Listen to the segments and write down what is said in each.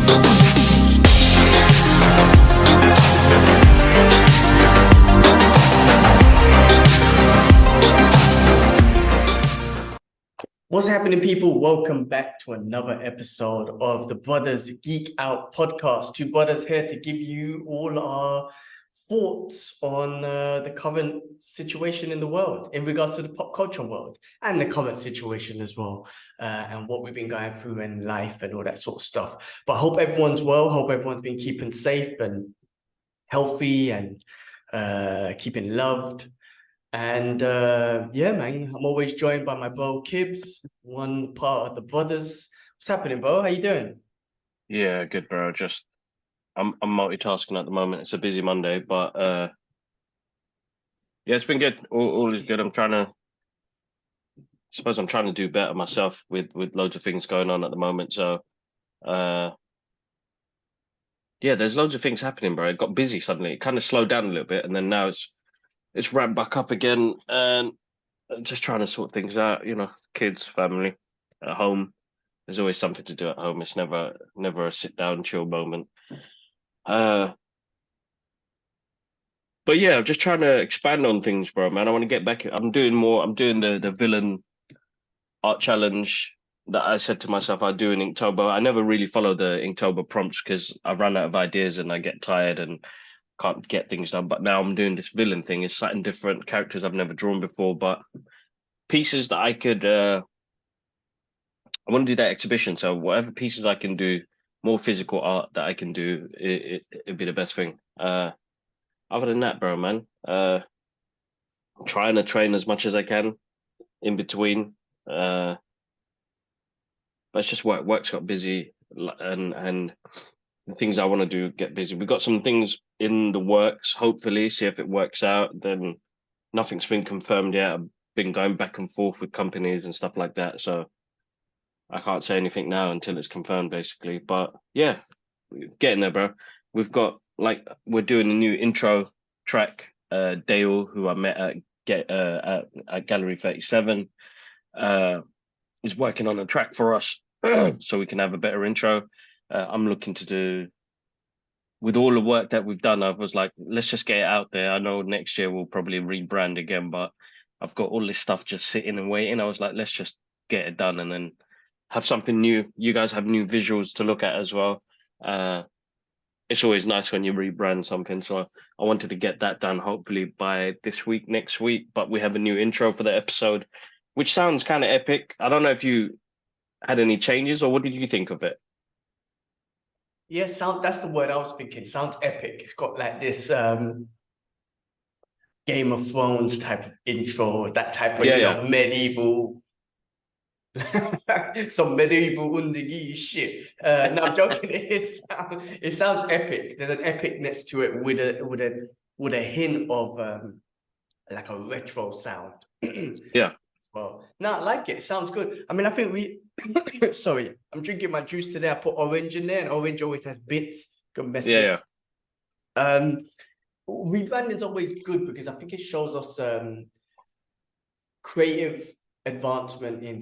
What's happening, people? Welcome back to another episode of the Brothers Geek Out podcast. Two brothers here to give you all our thoughts on the current situation in the world in regards to the pop culture world and the current situation as well, and what we've been going through in life and all that sort of stuff. But I hope everyone's well. Hope everyone's been keeping safe and healthy and keeping loved. And yeah, man, I'm always joined by my bro Kibs, one part of the brothers. What's happening, bro? How you doing? Yeah, good, bro. Just I'm multitasking at the moment. It's a busy Monday, but yeah, it's been good. All is good. I'm trying to do better myself with loads of things going on at the moment. So uh yeah, there's loads of things happening, bro. It got busy suddenly. It kind of slowed down a little bit, and then now it's ramped back up again, and just trying to sort things out. You know, kids, family, at home. There's always something to do at home. It's never a sit down chill moment. Uh But yeah, I'm just trying to expand on things, bro, man. I want to get back. I'm doing more. I'm doing the villain art challenge that I said to myself I'd do in Inktober. I never really follow the Inktober prompts because I run out of ideas and I get tired and can't get things done. But now I'm doing this villain thing. It's something different, characters I've never drawn before, but pieces that I could. I want to do that exhibition. So whatever pieces I can do, more physical art that I can do, it'd be the best thing. Other than that, bro, man. I'm trying to train as much as I can in between. But it's just work's got busy, and the things I want to do get busy. We've got some things in the works, hopefully, see if it works out. Then nothing's been confirmed yet. I've been going back and forth with companies and stuff like that. So I can't say anything now until it's confirmed, basically. But yeah, we're getting there, bro. We're doing a new intro track. Dale, who I met at Gallery 37, is working on a track for us, so we can have a better intro. I'm looking to do, with all the work that we've done, I was like, let's just get it out there. I know next year we'll probably rebrand again, but I've got all this stuff just sitting and waiting. I was like, let's just get it done and then have something new. You guys have new visuals to look at as well. It's always nice when you rebrand something. So I wanted to get that done hopefully by this week, next week. But we have a new intro for the episode, which sounds kind of epic. I don't know if you had any changes or what did you think of it? Yeah, that's the word I was thinking. Sounds epic. It's got like this Game of Thrones type of intro, that type of Yeah. medieval some medieval Undigi shit. No, I'm joking. It sounds epic. There's an epicness to it with a hint of like a retro sound. Yeah. Well, no, I like it. It sounds good. I mean, I think we sorry, I'm drinking my juice today. I put orange in there, and orange always has bits. Can mess with. Rebranding is always good because I think it shows us creative advancement in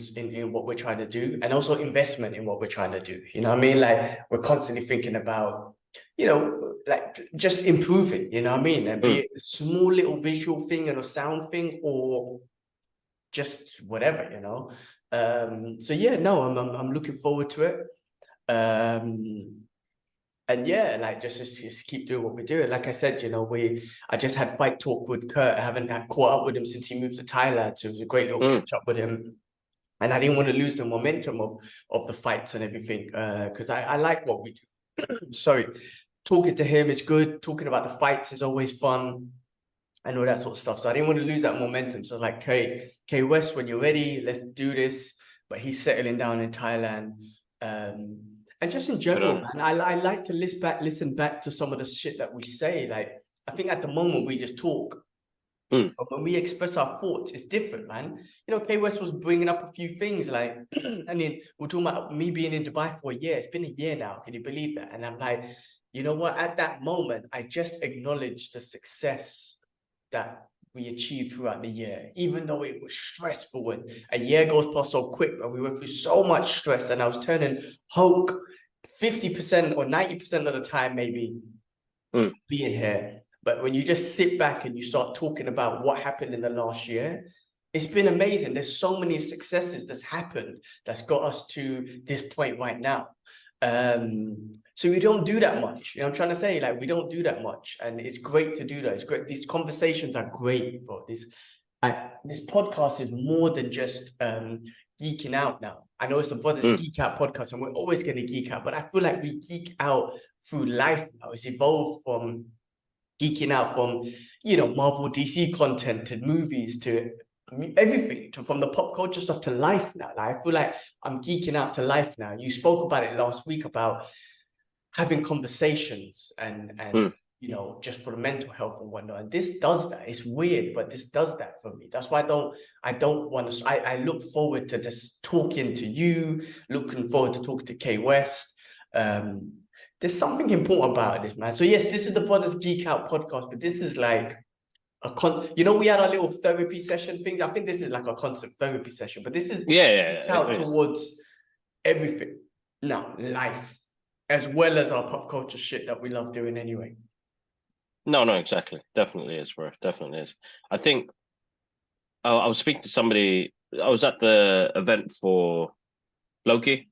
what we're trying to do, and also investment in what we're trying to do. You know what I mean? Like, we're constantly thinking about, like, just improving, you know what I mean? And be it a small little visual thing and a sound thing, or just whatever, so yeah, no, I'm looking forward to it. And yeah, like just keep doing what we're doing. Like I said, I just had fight talk with Kurt. I haven't had caught up with him since he moved to Thailand, so it was a great little catch up with him. And I didn't want to lose the momentum of the fights and everything, because I like what we do. Sorry, talking to him is good. Talking about the fights is always fun, and all that sort of stuff. So I didn't want to lose that momentum. So like, K West, when you're ready, let's do this. But he's settling down in Thailand. And just in general, man, I like to listen back to some of the shit that we say. Like, I think at the moment we just talk. But when we express our thoughts, it's different, man. K West was bringing up a few things like, I mean, we're talking about me being in Dubai for a year. It's been a year now. Can you believe that? And I'm like, you know what? At that moment, I just acknowledged the success that we achieved throughout the year, even though it was stressful, and a year goes past so quick, but we went through so much stress, and I was turning Hulk 50% or 90% of the time, maybe being here. But when you just sit back and you start talking about what happened in the last year, it's been amazing. There's so many successes that's happened that's got us to this point right now. So we don't do that much. You know, I'm trying to say, like, we don't do that much, and it's great to do that. It's great. These conversations are great, bro. This podcast is more than just geeking out now. I know it's the Brothers Geek Out podcast, and we're always going to geek out, but I feel like we geek out through life now. It's evolved from geeking out from, you know, Marvel, DC content to movies to everything, from the pop culture stuff to life now. Like, I feel like I'm geeking out to life now. You spoke about it last week about having conversations and you know, just for the mental health and whatnot. And this does that. It's weird, but this does that for me. That's why I don't want to. I look forward to just talking to you. Looking forward to talking to K West. There's something important about this, man. So yes, this is the Brothers Geek Out podcast, but this is like you know, we had our little therapy session things. I think this is like a constant therapy session, but this is out towards everything now, life, as well as our pop culture shit that we love doing anyway. No, exactly. Definitely is, bro. Definitely is. I think I was speaking to somebody. I was at the event for Loki.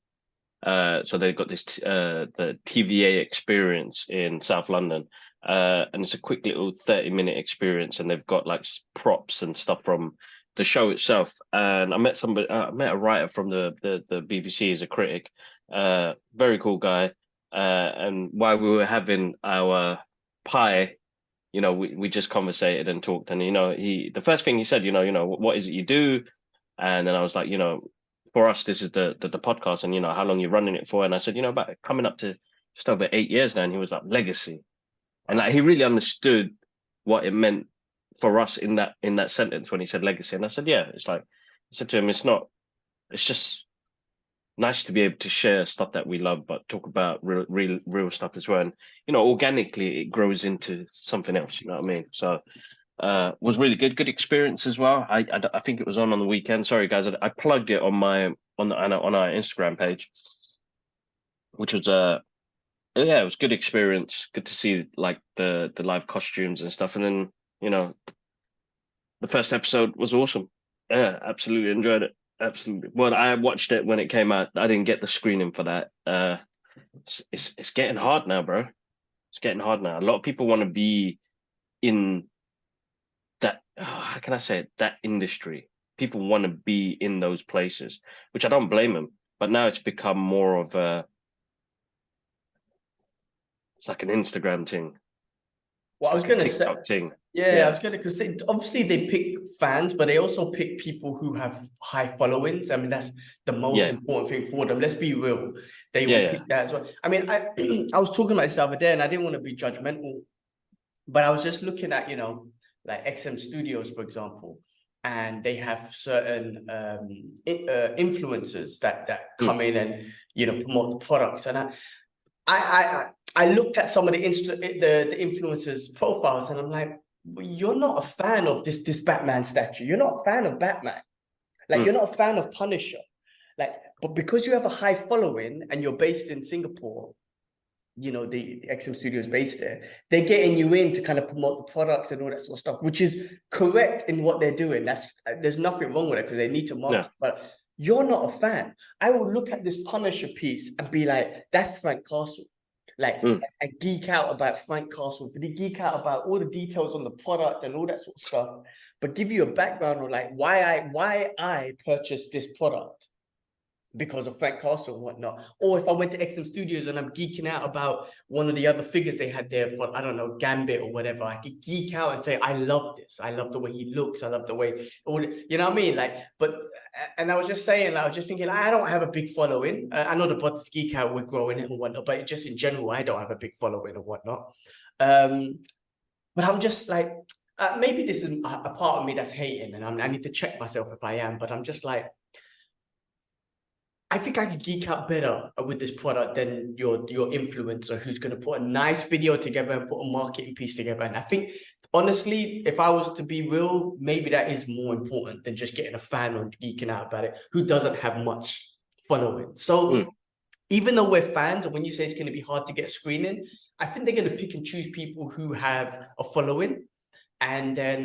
So they've got this the TVA experience in South London. And it's a quick little 30-minute experience, and they've got like props and stuff from the show itself. And I met a writer from the BBC as a critic, very cool guy. And while we were having our pie, you know, we just conversated and talked. And, you know, the first thing he said, you know, what is it you do? And then I was like, you know, for us, this is the podcast, and, you know, how long you're running it for? And I said, you know, about coming up to just over 8 years now. And he was like, legacy. And like, he really understood what it meant for us in that sentence when he said legacy. And I said, yeah, it's like, I said to him, it's just nice to be able to share stuff that we love, but talk about real stuff as well. And, you know, organically it grows into something else, you know what I mean? So was really good experience as well. I think it was on the weekend. Sorry guys, I plugged it on our Instagram page, which was yeah, it was good experience. Good to see like the live costumes and stuff. And then, you know, the first episode was awesome. Yeah, absolutely enjoyed it. Absolutely. Well, I watched it when it came out. I didn't get the screening for that. It's getting hard now, bro. It's getting hard now. A lot of people want to be in that, how can I say it? That industry. People want to be in those places, which I don't blame them. But now it's become more of it's like an Instagram thing. Well, I was going to say, thing. I was going to, because obviously they pick fans, but they also pick people who have high followings. I mean, that's the most important thing for them. Let's be real. They will pick that as well. I mean, I was talking about this the other day, and I didn't want to be judgmental, but I was just looking at, you know, like XM Studios, for example, and they have certain influencers that come in and, you know, promote the products. And I looked at some of the influencers' profiles, and I'm like, you're not a fan of this Batman statue. You're not a fan of Batman. Like, you're not a fan of Punisher. Like, but because you have a high following and you're based in Singapore, you know, the XM Studio is based there, they're getting you in to kind of promote the products and all that sort of stuff, which is correct in what they're doing. There's nothing wrong with it, because they need to market. But you're not a fan. I will look at this Punisher piece and be like, that's Frank Castle. Like, I geek out about Frank Castle, but geek out about all the details on the product and all that sort of stuff, but give you a background on like why I purchased this product because of Frank Castle and whatnot. Or if I went to XM Studios and I'm geeking out about one of the other figures they had there for, I don't know, Gambit or whatever, I could geek out and say, I love this. I love the way he looks. I love the way, you know what I mean? Like, but, and I was just saying, I was just thinking, I don't have a big following. I know the Brothers Geek Out, we're growing it and whatnot, but just in general, I don't have a big following and whatnot. But I'm just like, maybe this is a part of me that's hating, and I need to check myself if I am, but I'm just like, I think I could geek out better with this product than your influencer who's going to put a nice video together and put a marketing piece together. And I think, honestly, if I was to be real, maybe that is more important than just getting a fan on geeking out about it who doesn't have much following. So even though we're fans, and when you say it's going to be hard to get a screening, I think they're going to pick and choose people who have a following. And then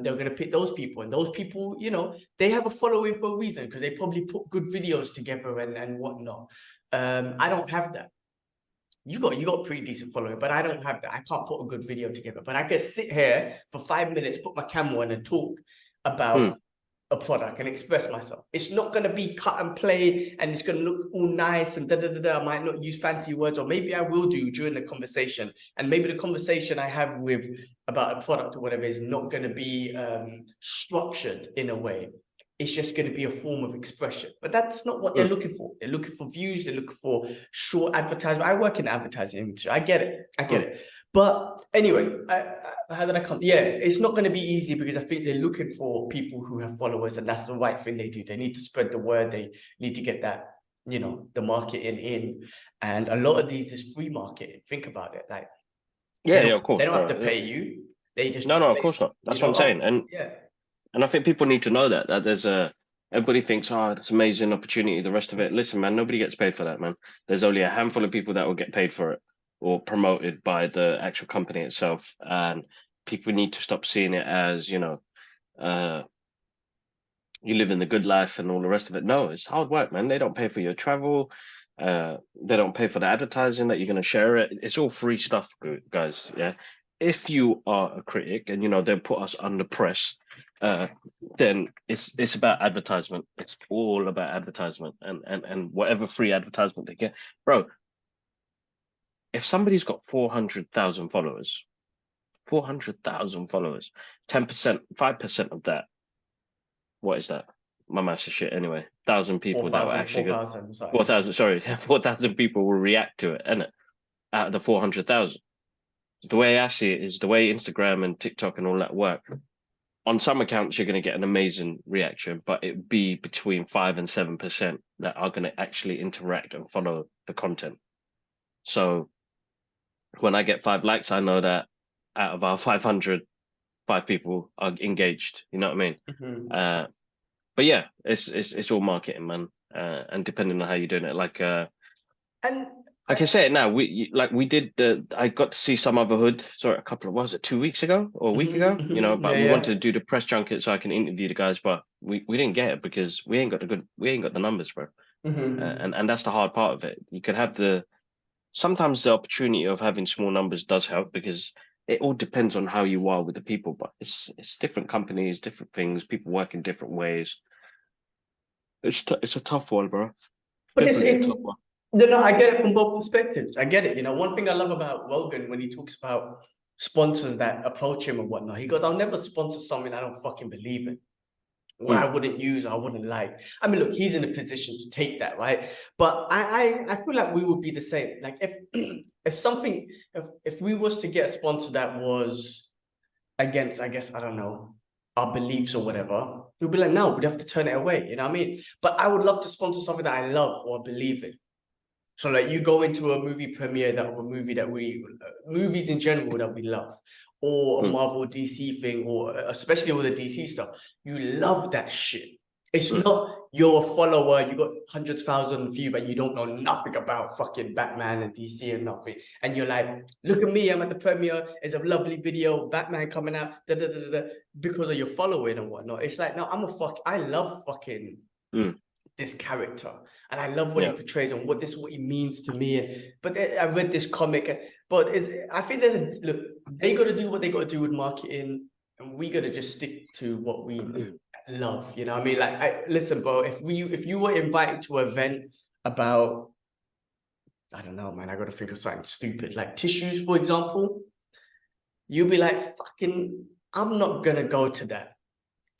they're going to pick those people. And those people, you know, they have a following for a reason because they probably put good videos together and whatnot. I don't have that. You got pretty decent following, but I don't have that. I can't put a good video together. But I can sit here for 5 minutes, put my camera on and talk about a product and express myself. It's not going to be cut and play and it's going to look all nice and I might not use fancy words, or maybe I will do during the conversation. And maybe the conversation I have with about a product or whatever is not going to be structured in a way. It's just going to be a form of expression. But that's not what they're looking for. They're looking for views. They're looking for short advertisement. I work in the advertising industry. I get it. I get it. But anyway, how did I come? Yeah, it's not going to be easy because I think they're looking for people who have followers, and that's the right thing they do. They need to spread the word. They need to get that, you know, the marketing in. And a lot of these is free marketing. Think about it. Like, of course. They don't have to pay you. They just no, of course not. That's what I'm saying. And yeah. And I think people need to know that there's everybody thinks, oh, that's amazing opportunity. The rest of it, listen, man, nobody gets paid for that, man. There's only a handful of people that will get paid for it or promoted by the actual company itself. And people need to stop seeing it as, you know, you live in the good life and all the rest of it. No, it's hard work, man. They don't pay for your travel. They don't pay for the advertising that you're going to share it. It's all free stuff, guys. Yeah. If you are a critic and, you know, they'll put us under press, then it's about advertisement. It's all about advertisement and whatever free advertisement they get. Bro, if somebody's got 400,000 followers, 10%, 5% of that, what is that? My maths is shit anyway. 1,000 people 4, that will 000, actually 4,000, 4,000, sorry, 4,000 people will react to it, innit? Out of the 400,000. The way I see it is the way Instagram and TikTok and all that work. On some accounts, you're going to get an amazing reaction, but it'd be between 5 and 7% that are going to actually interact and follow the content. So when I get 5 likes, I know that out of our 500, 5 people are engaged. You know what I mean? But yeah, it's all marketing, man. And depending on how you're doing it, like I can say it now. I got to see Some Other Hood. Sorry, a couple of, what was it, 2 weeks ago or a week ago? You know, but we wanted to do the press junket so I can interview the guys, but we didn't get it because we ain't got the numbers, bro. And that's the hard part of it. You can have sometimes the opportunity of having small numbers does help because it all depends on how you are with the people. But it's different companies, different things. People work in different ways. It's a tough one, bro. But definitely a tough one. No, I get it from both perspectives. I get it. You know, one thing I love about Rogan when he talks about sponsors that approach him and whatnot, he goes, I'll never sponsor something I don't fucking believe in. What I wouldn't use, I wouldn't like. I mean, look, he's in a position to take that, right? But I feel like we would be the same. Like if we was to get a sponsor that was against, I guess, I don't know, our beliefs or whatever, we'd be like, no, we'd have to turn it away. You know what I mean? But I would love to sponsor something that I love or believe in. So like you go into a movie premiere movies in general that we love, or a Marvel DC thing, or especially all the DC stuff, you love that shit. It's not you're a follower, you got hundreds of thousands of views, but you don't know nothing about fucking Batman and DC and nothing. And you're like, look at me, I'm at the premiere, it's a lovely video, Batman coming out, because of your following and whatnot. It's like, no, I love fucking this character, and I love what he portrays and what he means to me. But I read this comic, but I think look, they got to do what they got to do with marketing, and we got to just stick to what we love. You know what I mean? Like, listen, bro, if you were invited to an event about, I don't know, man, I got to think of something stupid, like tissues, for example, you'll be like, fucking, I'm not gonna go to that.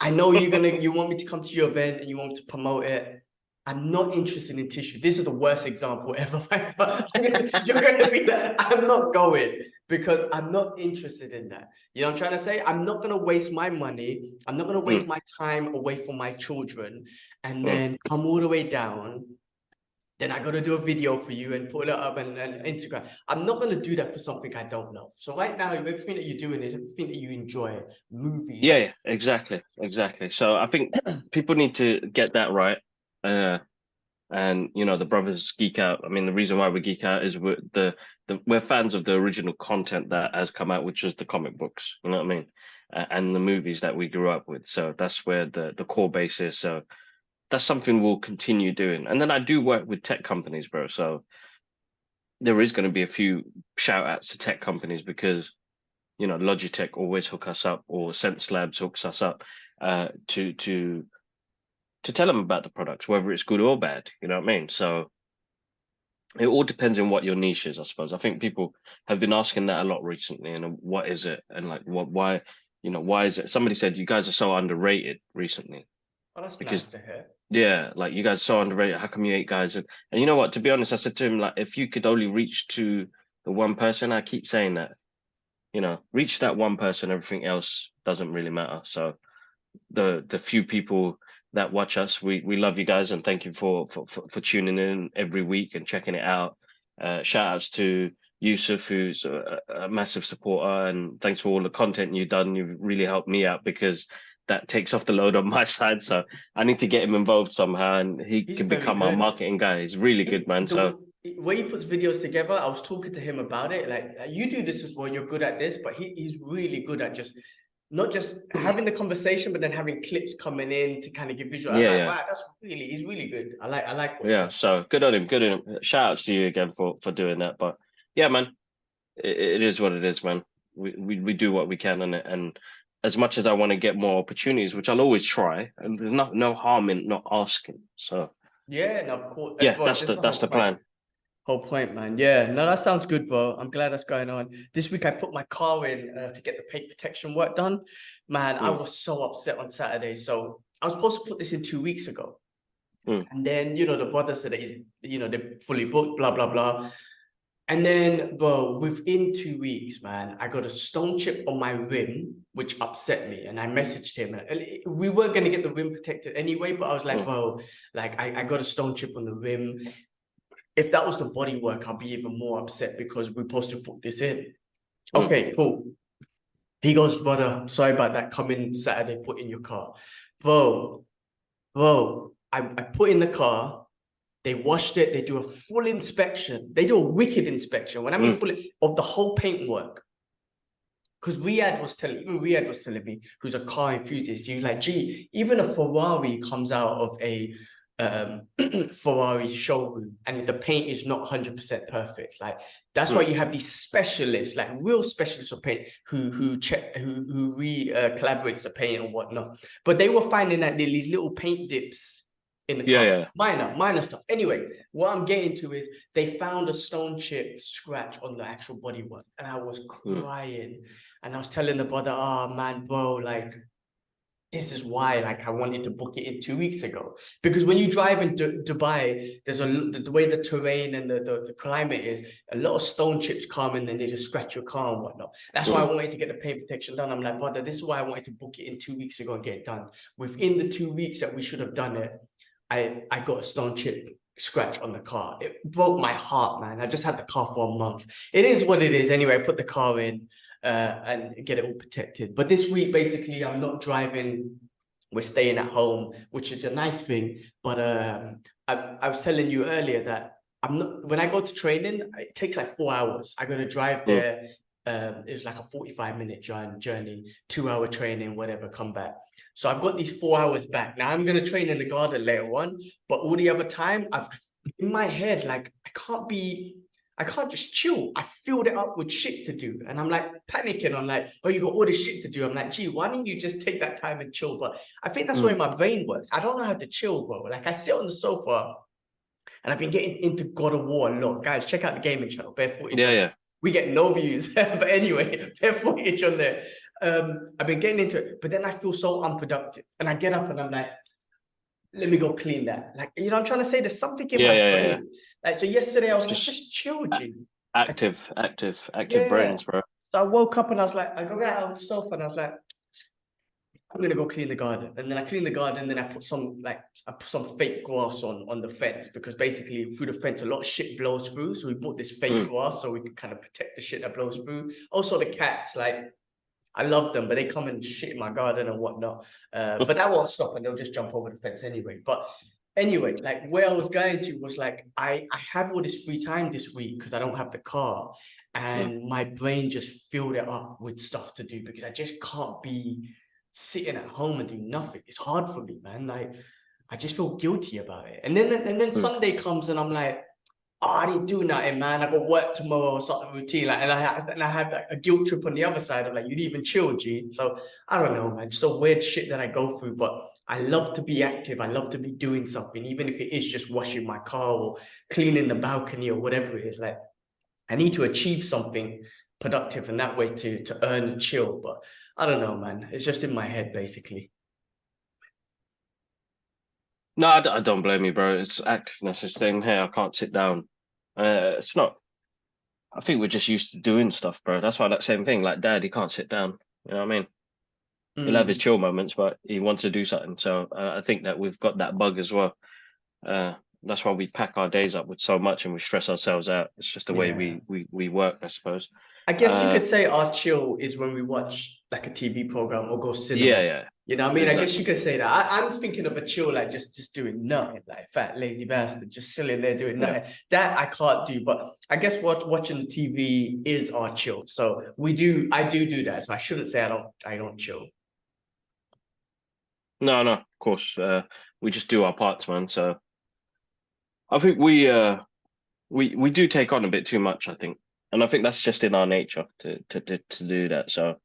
I know you want me to come to your event and you want me to promote it. I'm not interested in tissue. This is the worst example ever. You're going to be like, I'm not going because I'm not interested in that. You know what I'm trying to say? I'm not going to waste my money. I'm not going to waste my time away from my children and then come all the way down. Then I got to do a video for you and put it up and Instagram. I'm not going to do that for something I don't love. So right now, everything that you're doing is everything that you enjoy, movies. Yeah, exactly. So I think people need to get that right. And you know, the brothers geek out. I mean, the reason why we geek out is we're fans of the original content that has come out, which is the comic books. You know what I mean? And the movies that we grew up with. So that's where the core base is. So that's something we'll continue doing. And then I do work with tech companies, bro. So there is going to be a few shout outs to tech companies because you know Logitech always hook us up, or Sense Labs hooks us up to tell them about the products, whether it's good or bad. You know what I mean? So it all depends on what your niche is, I suppose. I think people have been asking that a lot recently, and what is it, and like why, you know, why is it? Somebody said you guys are so underrated recently Oh, that's nice because to hear. yeah, like you guys are so underrated. How come you 8 guys? And you know what? To be honest, I said to him like, if you could only reach to the one person, I keep saying that, you know, reach that one person, everything else doesn't really matter. So the few people that watch us, we love you guys, and thank you for tuning in every week and checking it out. Shout outs to Yusuf, who's a massive supporter, and thanks for all the content you've done. You've really helped me out because that takes off the load on my side. So I need to get him involved somehow, and he He's can very become our good. marketing guy. He's really good, man. So The way he puts videos together, I was talking to him about it. Like, you do this as well, you're good at this, but he's really good at just not just having the conversation, but then having clips coming in to kind of give visual. I'm yeah, like, yeah. wow, he's really good. I like what he Yeah, does. so good on him. Good on him. Shout outs to you again for doing that. But yeah, man, it is what it is, man. We do what we can on it, and as much as I want to get more opportunities, which I'll always try, and there's no harm in not asking. So Yeah, and of course, yeah, bro, this is the that's whole the point. plan. Whole point, man. Yeah, no, that sounds good, bro. I'm glad that's going on. This week I put my car in to get the paint protection work done. Man, I Mm, was so upset on Saturday. So I was supposed to put this in 2 weeks ago. mm, And then, you know, the brother said that they're fully booked, blah, blah, blah. And then, bro, within 2 weeks, man, I got a stone chip on my rim, which upset me. And I messaged him. And we weren't going to get the rim protected anyway, but I was like, mm, bro, like, I got a stone chip on the rim. If that was the body work, I'll be even more upset because we're supposed to put this in. mm, Okay, cool. He goes, brother, sorry about that. Come in Saturday, put in your car. Bro, I put in the car. They washed it. They do a full inspection. They do a wicked inspection. When I mean mm. full of the whole paintwork. Because Riyadh was telling me, who's a car enthusiast, he was like, gee, even a Ferrari comes out of a Ferrari showroom and the paint is not 100% perfect. Like that's why Mm. you have these specialists, like real specialists of paint, who collaborates the paint and whatnot. But they were finding that there are these little paint dips in the Yeah, car. yeah. Minor stuff. Anyway, what I'm getting to is they found a stone chip scratch on the actual bodywork, and I was Mm, crying. And I was telling the brother, oh man, bro, like this is why like I wanted to book it in 2 weeks ago. Because when you drive in Dubai, there's the way the terrain and the climate is, a lot of stone chips come and then they just scratch your car and whatnot. That's why I mm, wanted to get the paint protection done. I'm like, brother, this is why I wanted to book it in 2 weeks ago and get it done. Within the 2 weeks that we should have done it, I got a stone chip scratch on the car. It broke my heart, man. I just had the car for a month. It is what it is. Anyway, I put the car in and get it all protected. But this week, basically, I'm not driving. We're staying at home, which is a nice thing. But I was telling you earlier that I'm not. When I go to training, it takes like 4 hours. I got to drive mm. there. It's like a 45-minute journey, 2 hour training, whatever. Come back. So I've got these 4 hours back. Now I'm gonna train in the garden later on, but all the other time, I've in my head like I can't just chill. I filled it up with shit to do. And I'm like panicking. I'm like, oh, you got all this shit to do. I'm like, gee, why don't you just take that time and chill? But I think that's the way Mm. my brain works. I don't know how to chill, bro. Like I sit on the sofa and I've been getting into God of War a lot. Guys, check out the gaming channel, bare footage Yeah, on it. yeah. We get no views. But anyway, bare footage on there. I've been getting into it, but then I feel so unproductive. And I get up and I'm like, let me go clean that. Like, you know, I'm trying to say there's something in Yeah, my yeah, yeah, yeah. brain. Like, so yesterday I It's was like, just just chill, G. Like, active yeah. brains, bro. So I woke up and I was like, I got out of the sofa and I was like, I'm gonna go clean the garden. And then I cleaned the garden and then I put some fake grass on the fence because basically through the fence a lot of shit blows through. So we bought this fake Mm. grass so we can kind of protect the shit that blows through. Also the cats, like I love them, but they come and shit in my garden and whatnot. But that won't stop and they'll just jump over the fence anyway. But anyway, like where I was going to was like I have all this free time this week because I don't have the car, and my brain just filled it up with stuff to do because I just can't be sitting at home and do nothing. It's hard for me, man. Like I just feel guilty about it. And then Sunday comes and I'm like, oh, I didn't do nothing, man. I got work tomorrow or something routine. Like, and I had like a guilt trip on the other side of like, you didn't even chill, G. So I don't know, man. Just a weird shit that I go through. But I love to be active. I love to be doing something, even if it is just washing my car or cleaning the balcony or whatever it is. Like, I need to achieve something productive and that way to earn and chill. But I don't know, man. It's just in my head, basically. No, I don't blame you, bro. It's activeness. It's saying, hey, I can't sit down. It's not. I think we're just used to doing stuff, bro. That's why that same thing, like dad, he can't sit down. You know what I mean? He'll have his chill moments, but he wants to do something. So I think that we've got that bug as well. That's why we pack our days up with so much and we stress ourselves out. It's just the way we work, I suppose. I guess you could say our chill is when we watch like a TV program or go cinema. Yeah. You know what I mean? Exactly. I guess you could say that. I'm thinking of a chill like just doing nothing, like fat lazy bastard, just sitting there doing nothing. That I can't do, but I guess watching TV is our chill. So I do that. So I shouldn't say I don't chill. No, of course. We just do our parts, man. So I think we do take on a bit too much, I think. And I think that's just in our nature to do that. So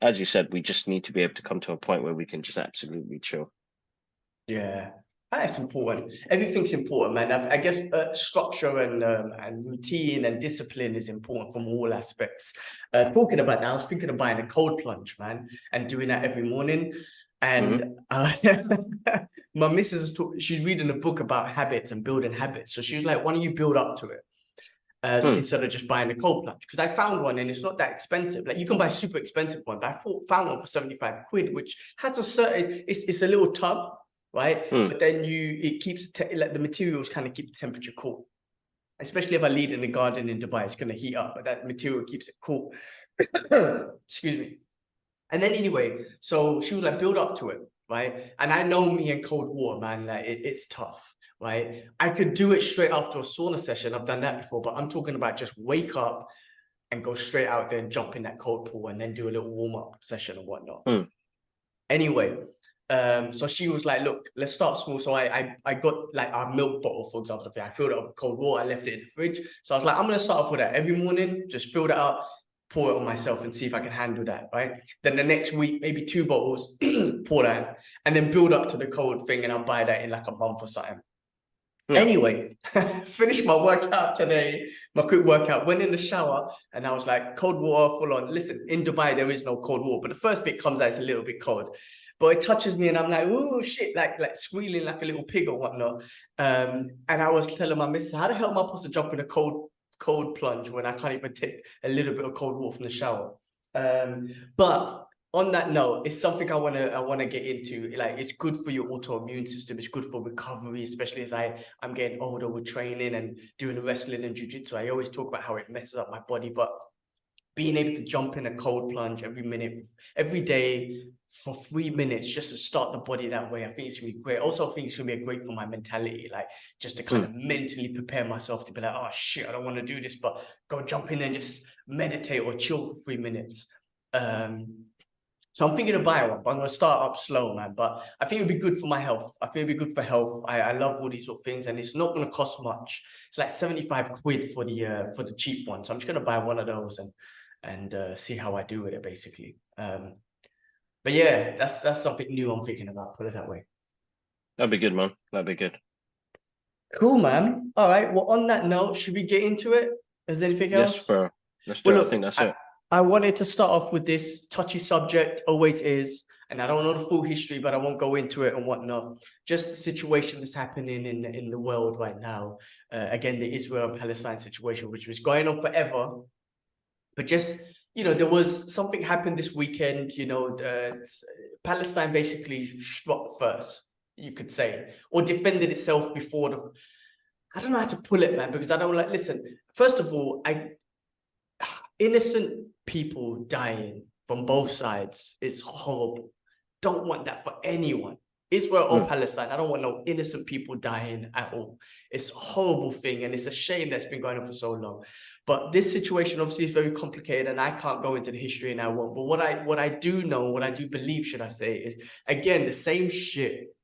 as you said, we just need to be able to come to a point where we can just absolutely chill. Yeah, that's important. Everything's important, man. I guess structure and routine and discipline is important from all aspects. Talking about that, I was thinking of buying a cold plunge, man, and doing that every morning. And my missus she's reading a book about habits and building habits. So she was like, why don't you build up to it? Instead of just buying a cold plunge, because I found one and it's not that expensive. Like you can buy a super expensive one, but I found one for 75 quid, which has a certain, it's a little tub, right? But then it keeps like the materials kind of keep the temperature cool. Especially if I lead in the garden in Dubai, it's going to heat up, but that material keeps it cool. Excuse me. And then anyway, so she was like, build up to it, right? And I know me and cold water, man, like it's tough. Right, I could do it straight after a sauna session. I've done that before, but I'm talking about just wake up and go straight out there and jump in that cold pool and then do a little warm-up session and whatnot. Anyway, so she was like, look, let's start small. So I got like our milk bottle, for example. I filled it up with cold water, I left it in the fridge. So I was like, I'm gonna start off with that every morning, just fill that up, pour it on myself and see if I can handle that, right? Then the next week, maybe 2 bottles, pour that, and then build up to the cold thing, and I'll buy that in like a month or something. Anyway, finished my workout today, my quick workout, went in the shower, and I was like, cold water, full on. Listen, in Dubai, there is no cold water, but the first bit comes out, it's a little bit cold. But it touches me, and I'm like, oh, shit, like squealing like a little pig or whatnot. And I was telling my missus, how the hell am I supposed to jump in a cold plunge when I can't even take a little bit of cold water from the shower? But on that note, it's something I wanna get into. Like it's good for your autoimmune system. It's good for recovery, especially as I'm getting older with training and doing wrestling and jiu-jitsu. I always talk about how it messes up my body, but being able to jump in a cold plunge every day for 3 minutes just to start the body that way, I think it's gonna be great. Also, I think it's gonna be great for my mentality, like just to kind of mentally prepare myself to be like, oh shit, I don't want to do this, but go jump in and just meditate or chill for 3 minutes. So I'm thinking of buying one, but I'm going to start up slow, man. But I think it'd be good for my health. I think it'd be good for health. I love all these sort of things, and it's not going to cost much. It's like 75 quid for the cheap one. So I'm just going to buy one of those and see how I do with it, basically. But yeah, that's something new I'm thinking about. Put it that way. That'd be good, man. That'd be good. Cool, man. All right. Well, on that note, should we get into it? Is there anything else? Yes, bro. Let's do it. I think that's it. I wanted to start off with this touchy subject, always is, and I don't know the full history, but I won't go into it and whatnot. Just the situation that's happening in the world right now. Again, the Israel and Palestine situation, which was going on forever. But just, there was something happened this weekend, Palestine basically struck first, you could say, or defended itself before I don't know how to pull it, man, because I don't listen, first of all, innocent people dying from both sides is horrible. Don't want that for anyone, Israel or Palestine. I don't want no innocent people dying at all. It's a horrible thing, and it's a shame that's been going on for so long. But this situation obviously is very complicated, and I can't go into the history, and I won't. But what I do know, what I do believe, should I say, is again the same shit.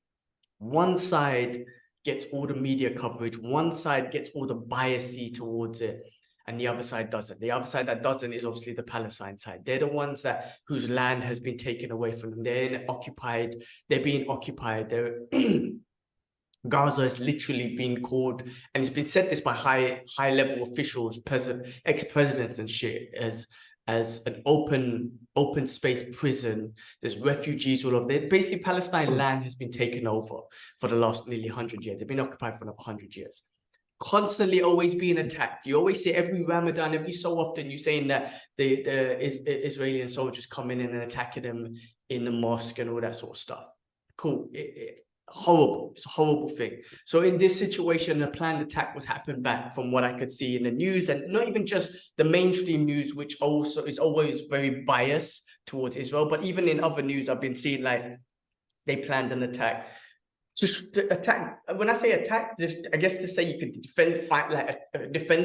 One side gets all the media coverage, one side gets all the biasy towards it, and the other side doesn't. The other side that doesn't is obviously the Palestine side. They're the ones that whose land has been taken away from them. They're occupied. They're being occupied. They're Gaza is literally being called, and it's been said this by high level officials, ex-presidents and shit, as an open space prison. There's refugees all over there. Basically, Palestine land has been taken over for the last nearly 100 years. They've been occupied for another 100 years. Constantly always being attacked. You always say every Ramadan, every so often, you're saying that the Israeli soldiers coming in and attacking them in the mosque and all that sort of stuff. Cool. Horrible. It's a horrible thing. So in this situation, a planned attack was happening back from what I could see in the news, and not even just the mainstream news, which also is always very biased towards Israel, but even in other news, I've been seeing like they planned an attack. To attack, when I say attack, I guess to say you could defend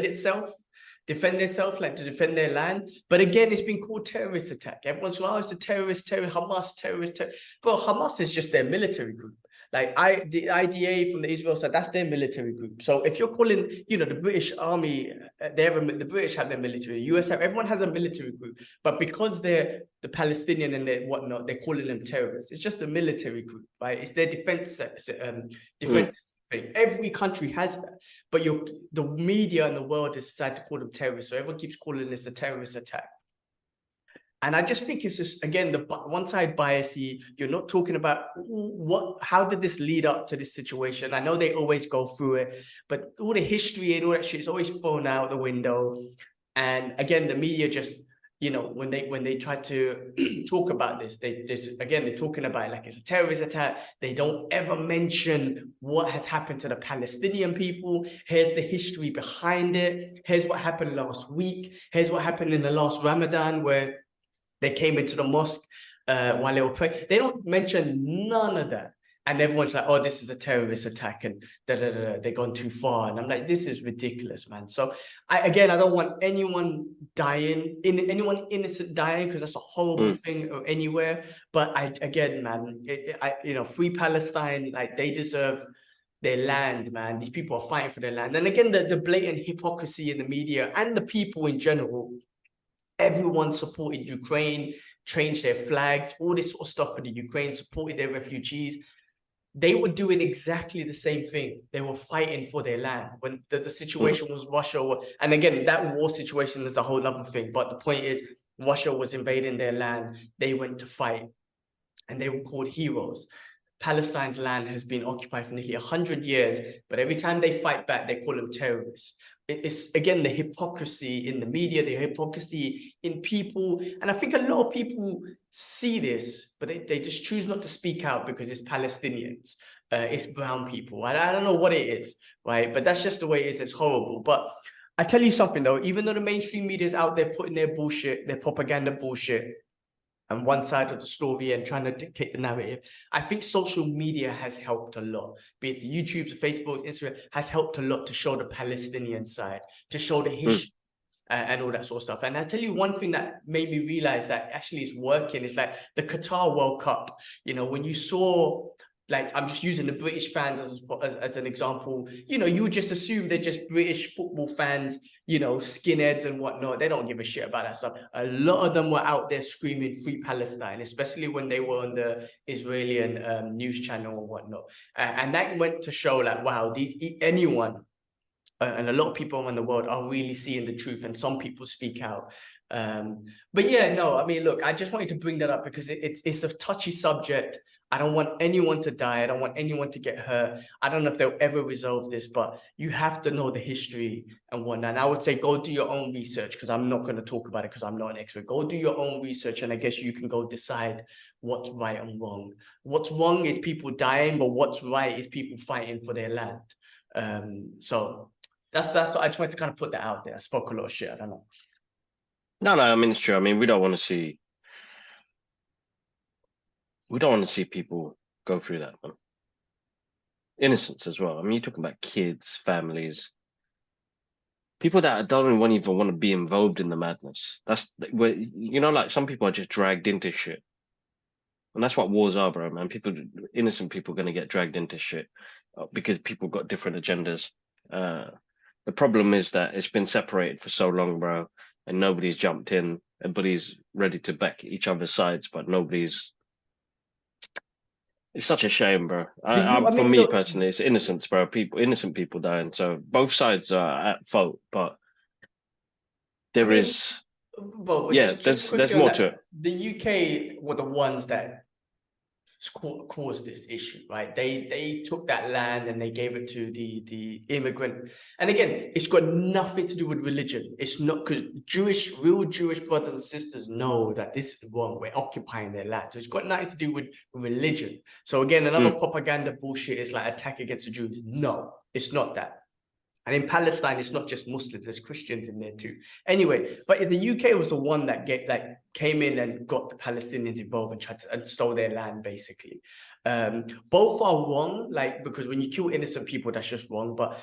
itself, like to defend their land. But again, it's been called terrorist attack. Everyone's like, oh, it's a terrorist, Hamas, terrorist. But Hamas is just their military group. Like the IDA from the Israel side, that's their military group. So if you're calling, you know, the British Army, the British have their military, the US have, everyone has a military group. But because they're the Palestinian and they're whatnot, they're calling them terrorists. It's just a military group, right? It's their defense thing. Every country has that. But the media and the world has decided to call them terrorists. So everyone keeps calling this a terrorist attack. And I just think it's just, again, the one side biasy. You're not talking about how did this lead up to this situation? I know they always go through it, but all the history and all that shit is always thrown out the window. And again, the media just, you know, when they try to talk about this, they're talking about it like it's a terrorist attack. They don't ever mention what has happened to the Palestinian people. Here's the history behind it. Here's what happened last week. Here's what happened in the last Ramadan where they came into the mosque while they were praying. They don't mention none of that. And everyone's like, oh, this is a terrorist attack and they've gone too far. And I'm like, this is ridiculous, man. So I don't want anyone dying, anyone innocent dying, because that's a horrible thing anywhere. But free Palestine, like they deserve their land, man. These people are fighting for their land. And again, the blatant hypocrisy in the media and the people in general. Everyone supported Ukraine, changed their flags, all this sort of stuff for the Ukraine, supported their refugees. They were doing exactly the same thing. They were fighting for their land. When the situation was Russia, and again, that war situation is a whole other thing. But the point is, Russia was invading their land. They went to fight, and they were called heroes. Palestine's land has been occupied for nearly 100 years, but every time they fight back, they call them terrorists. It's, again, the hypocrisy in the media, the hypocrisy in people. And I think a lot of people see this, but they just choose not to speak out because it's Palestinians, it's brown people. I don't know what it is, right? But that's just the way it is. It's horrible. But I tell you something, though, even though the mainstream media is out there putting their bullshit, their propaganda bullshit, and one side of the story and trying to dictate the narrative, I think social media has helped a lot. Be it the YouTube, the Facebook, Instagram, has helped a lot to show the Palestinian side, to show the history and all that sort of stuff. And I tell you one thing that made me realize that actually is working is like the Qatar World Cup. You know, when you saw, like, I'm just using the British fans as an example, you know, you would just assume they're just British football fans, you know, skinheads and whatnot. They don't give a shit about that stuff. A lot of them were out there screaming free Palestine, especially when they were on the Israeli news channel or whatnot. And that went to show like, wow, anyone and a lot of people around the world are really seeing the truth, and some people speak out. But yeah, no, I mean, look, I just wanted to bring that up because it's a touchy subject. I don't want anyone to die. I don't want anyone to get hurt. I don't know if they'll ever resolve this, but you have to know the history and whatnot. And I would say go do your own research, because I'm not going to talk about it because I'm not an expert. Go do your own research, and I guess you can go decide what's right and wrong. What's wrong is people dying, but what's right is people fighting for their land. So that's what I just wanted to kind of put that out there. I spoke a lot of shit. I don't know. No, I mean, it's true. I mean, we don't want to see people go through that, man. Innocence as well. I mean, you're talking about kids, families, people that don't even want to be involved in the madness. That's where, you know, like some people are just dragged into shit. And that's what wars are, bro, man. People, innocent people, going to get dragged into shit because people got different agendas. The problem is that it's been separated for so long, bro, and nobody's jumped in. Everybody's ready to back each other's sides, but nobody's. It's such a shame, bro. I For mean, me look, personally, it's innocence, bro. Innocent people dying. So both sides are at fault, but I there mean, is, well, yeah, just there's quickly on more to that, it. the UK were the ones that caused this issue, right? They took that land and they gave it to the immigrant. And again, it's got nothing to do with religion. It's not, because real Jewish brothers and sisters know that this is wrong. We're occupying their land. So it's got nothing to do with religion. So again, another propaganda bullshit is like attack against the Jews. No, it's not that. And in Palestine, it's not just Muslims, there's Christians in there too. Anyway, but the UK was the one that came in and got the Palestinians involved and tried to, and stole their land, basically. Both are wrong, like, because when you kill innocent people, that's just wrong. But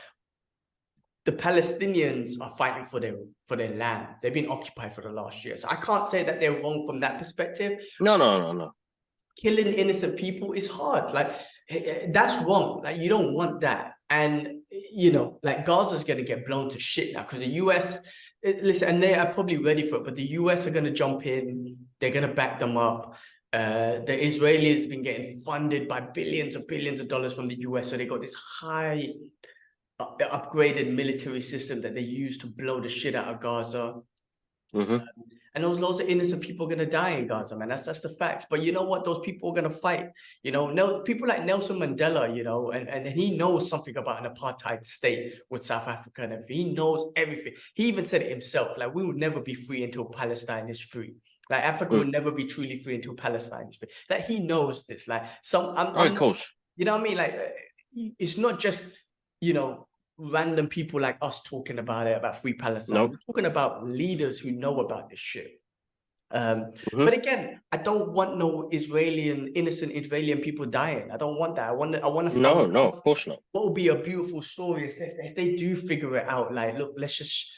the Palestinians are fighting for their land. They've been occupied for the last year. So I can't say that they're wrong from that perspective. No. Killing innocent people is hard. Like, that's wrong. Like, you don't want that. And, you know, like, Gaza's going to get blown to shit now because the US, listen, and they are probably ready for it, but the US are going to jump in. They're going to back them up. The Israelis have been getting funded by billions of dollars from the US. So they got this high upgraded military system that they use to blow the shit out of Gaza. And those loads of innocent people are gonna die in Gaza, man. That's the facts. But you know what? Those people are gonna fight. You know, people like Nelson Mandela, you know, and he knows something about an apartheid state with South Africa, and everything. He knows everything. He even said it himself. Like, we will never be free until Palestine is free. Like, Africa will never be truly free until Palestine is free. Like, he knows this. Like, Of course. you know what I mean? Like, it's not just, you know, random people like us talking about it, about free Palestine. No. We're talking about leaders who know about this shit. But again, I don't want no innocent Israeli people dying. I don't want that. I want No, of course not. what would be a beautiful story is if they do figure it out. Like, look, let's just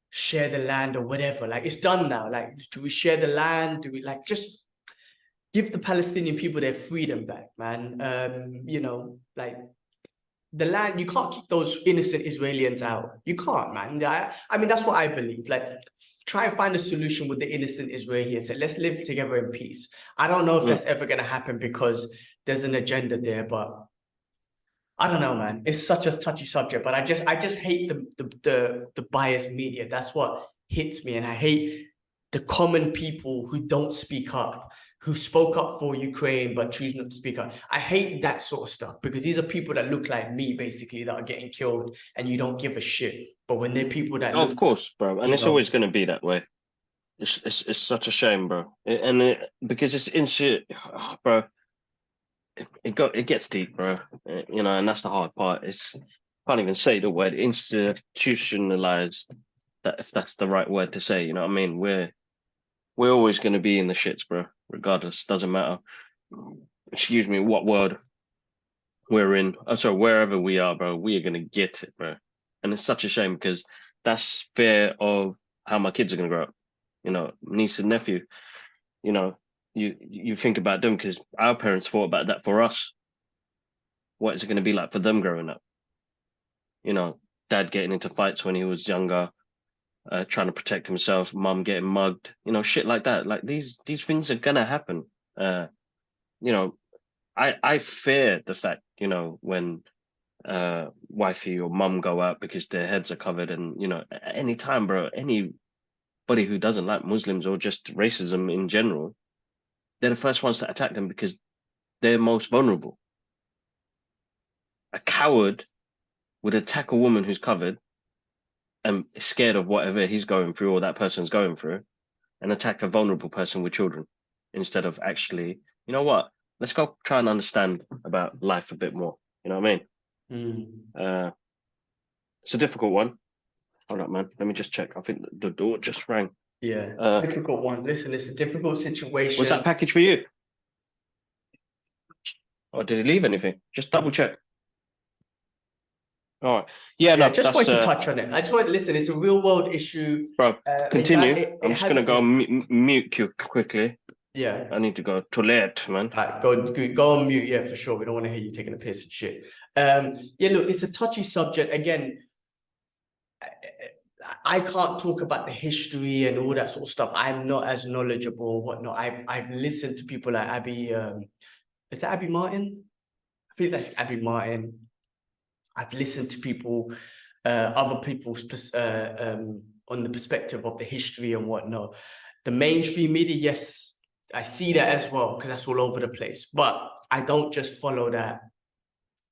share the land or whatever. Like, it's done now. Like, do we share the land? Do we, like, just give the Palestinian people their freedom back, man? You know, like, the land, you can't keep those innocent Israelis out. You can't, man. I mean, that's what I believe. Like, try and find a solution with the innocent Israelis. Say, let's live together in peace. I don't know if that's ever going to happen because there's an agenda there, but I don't know, man. It's such a touchy subject, but I just hate the biased media. That's what hits me, and I hate the common people who don't speak up, who spoke up for Ukraine but choose not to speak up. I hate that sort of stuff because these are people that look like me, basically, that are getting killed, and you don't give a shit. But when they're people that Of course, bro, and it's always going to be that way. It's such a shame, bro, because it's bro. It gets deep, bro. You know, and that's the hard part. Can't even say the word institutionalized. That, if that's the right word to say, you know what I mean. We're always going to be in the shits, bro. Regardless, doesn't matter. Excuse me, what word we're in. Oh, sorry, wherever we are, bro, we are going to get it, bro. And it's such a shame because that's fear of how my kids are going to grow up. You know, niece and nephew. You know, you think about them because our parents thought about that for us. What is it going to be like for them growing up? You know, dad getting into fights when he was younger, trying to protect himself, mum getting mugged, you know, shit like that. Like these things are gonna happen. You know, I fear the fact, you know, when wifey or mum go out because their heads are covered, and you know, any time, bro, anybody who doesn't like Muslims or just racism in general, they're the first ones to attack them because they're most vulnerable. A coward would attack a woman who's covered and is scared of whatever he's going through or that person's going through, and attack a vulnerable person with children instead of actually, you know what? Let's go try and understand about life a bit more. You know what I mean? It's a difficult one. Hold up, man. Let me just check. I think the door just rang. Yeah, it's a difficult one. Listen, it's a difficult situation. Was that package for you? Or did he leave anything? Just double check. All right. Yeah, Yeah, no, just that's wanted to touch on it. I just want to listen. It's a real world issue. bro. Continue. It I'm just has gonna go mute you quickly. Yeah. I need to go toilet, man. Go on mute. Yeah, for sure. We don't want to hear you taking a piss and shit. Yeah, look, it's a touchy subject. Again, I can't talk about the history and all that sort of stuff. I'm not as knowledgeable or whatnot. I've listened to people like Abby. Is that Abby Martin? I think that's Abby Martin. I've listened to people, other people's on the perspective of the history and whatnot. The mainstream media, yes, I see that as well because that's all over the place. But I don't just follow that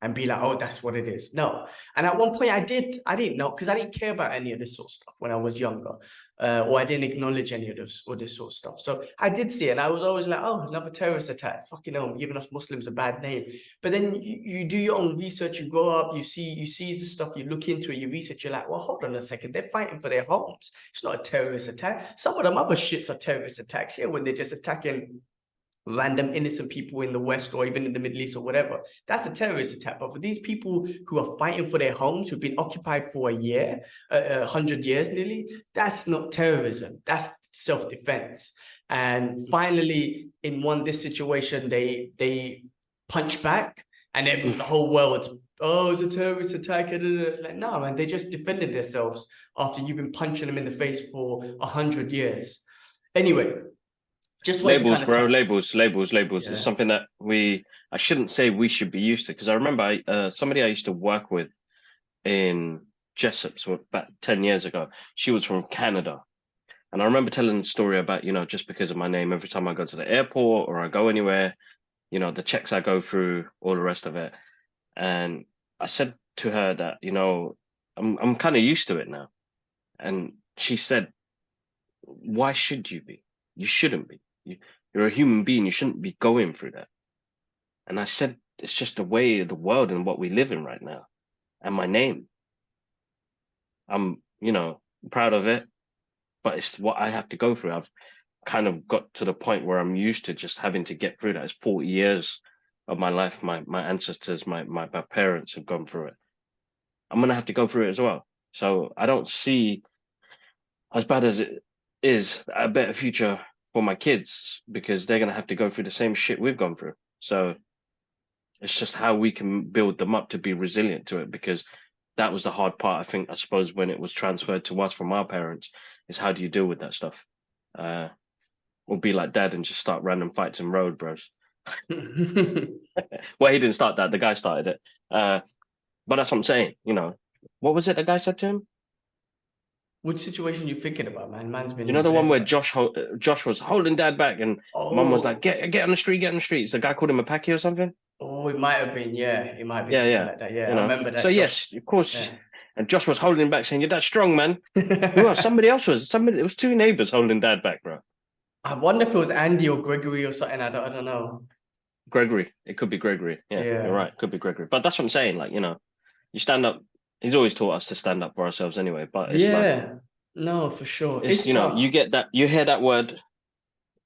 and be like, oh, that's what it is. No. And at one point I didn't know because I didn't care about any of this sort of stuff when I was younger. Or I didn't acknowledge any of this or this sort of stuff. So I did see it and I was always like, oh, another terrorist attack. Fucking hell, giving us Muslims a bad name. But then you do your own research, you grow up, you see the stuff, you look into it, you research, you're like, well, hold on a second, they're fighting for their homes. It's not a terrorist attack. Some of them other shits are terrorist attacks, yeah, when they're just attacking random innocent people in the West or even in the Middle East or whatever. That's a terrorist attack. But for these people who are fighting for their homes, who've been occupied for a year, 100 years nearly, that's not terrorism. That's self-defense. And finally, in this situation, they punch back and the whole world's, oh, it's a terrorist attack. Like, no, man, they just defended themselves after you've been punching them in the face for 100 years. Anyway, just labels, bro. Labels. Yeah. It's something that I shouldn't say we should be used to, because I remember somebody I used to work with in Jessup, so about 10 years ago, she was from Canada. And I remember telling a story about, just because of my name, every time I go to the airport or I go anywhere, the checks I go through, all the rest of it. And I said to her that, I'm kind of used to it now. And she said, why should you be? You shouldn't be. You're a human being. You shouldn't be going through that. And I said, it's just the way of the world and what we live in right now. And my name, I'm, proud of it, but it's what I have to go through. I've kind of got to the point where I'm used to just having to get through that. It's 40 years of my life. My ancestors, my parents have gone through it. I'm going to have to go through it as well. So I don't see, as bad as it is, a better future for my kids, because they're going to have to go through the same shit we've gone through. So it's just how we can build them up to be resilient to it, because that was the hard part, I suppose, when it was transferred to us from our parents, is how do you deal with that stuff? Or be like dad and just start random fights in road, bros. Well, he didn't start that. The guy started it. But that's what I'm saying, What was it the guy said to him? Which situation you thinking about, man? Man's been the one where Josh was holding dad back and mum was like, get on the street, get on the street. So the guy called him a packy or something? Oh, it might have been, yeah. It might be something like that. Yeah, I remember that. So Josh, yes, of course. Yeah. And Josh was holding him back, saying, "You're that strong, man." Who else? Somebody else was. It was two neighbors holding dad back, bro. I wonder if it was Andy or Gregory or something. I don't know. Gregory. It could be Gregory. Yeah, you're right. It could be Gregory. But that's what I'm saying. Like, you stand up. He's always taught us to stand up for ourselves anyway. But it's no, for sure. It's tough. You get that. You hear that word,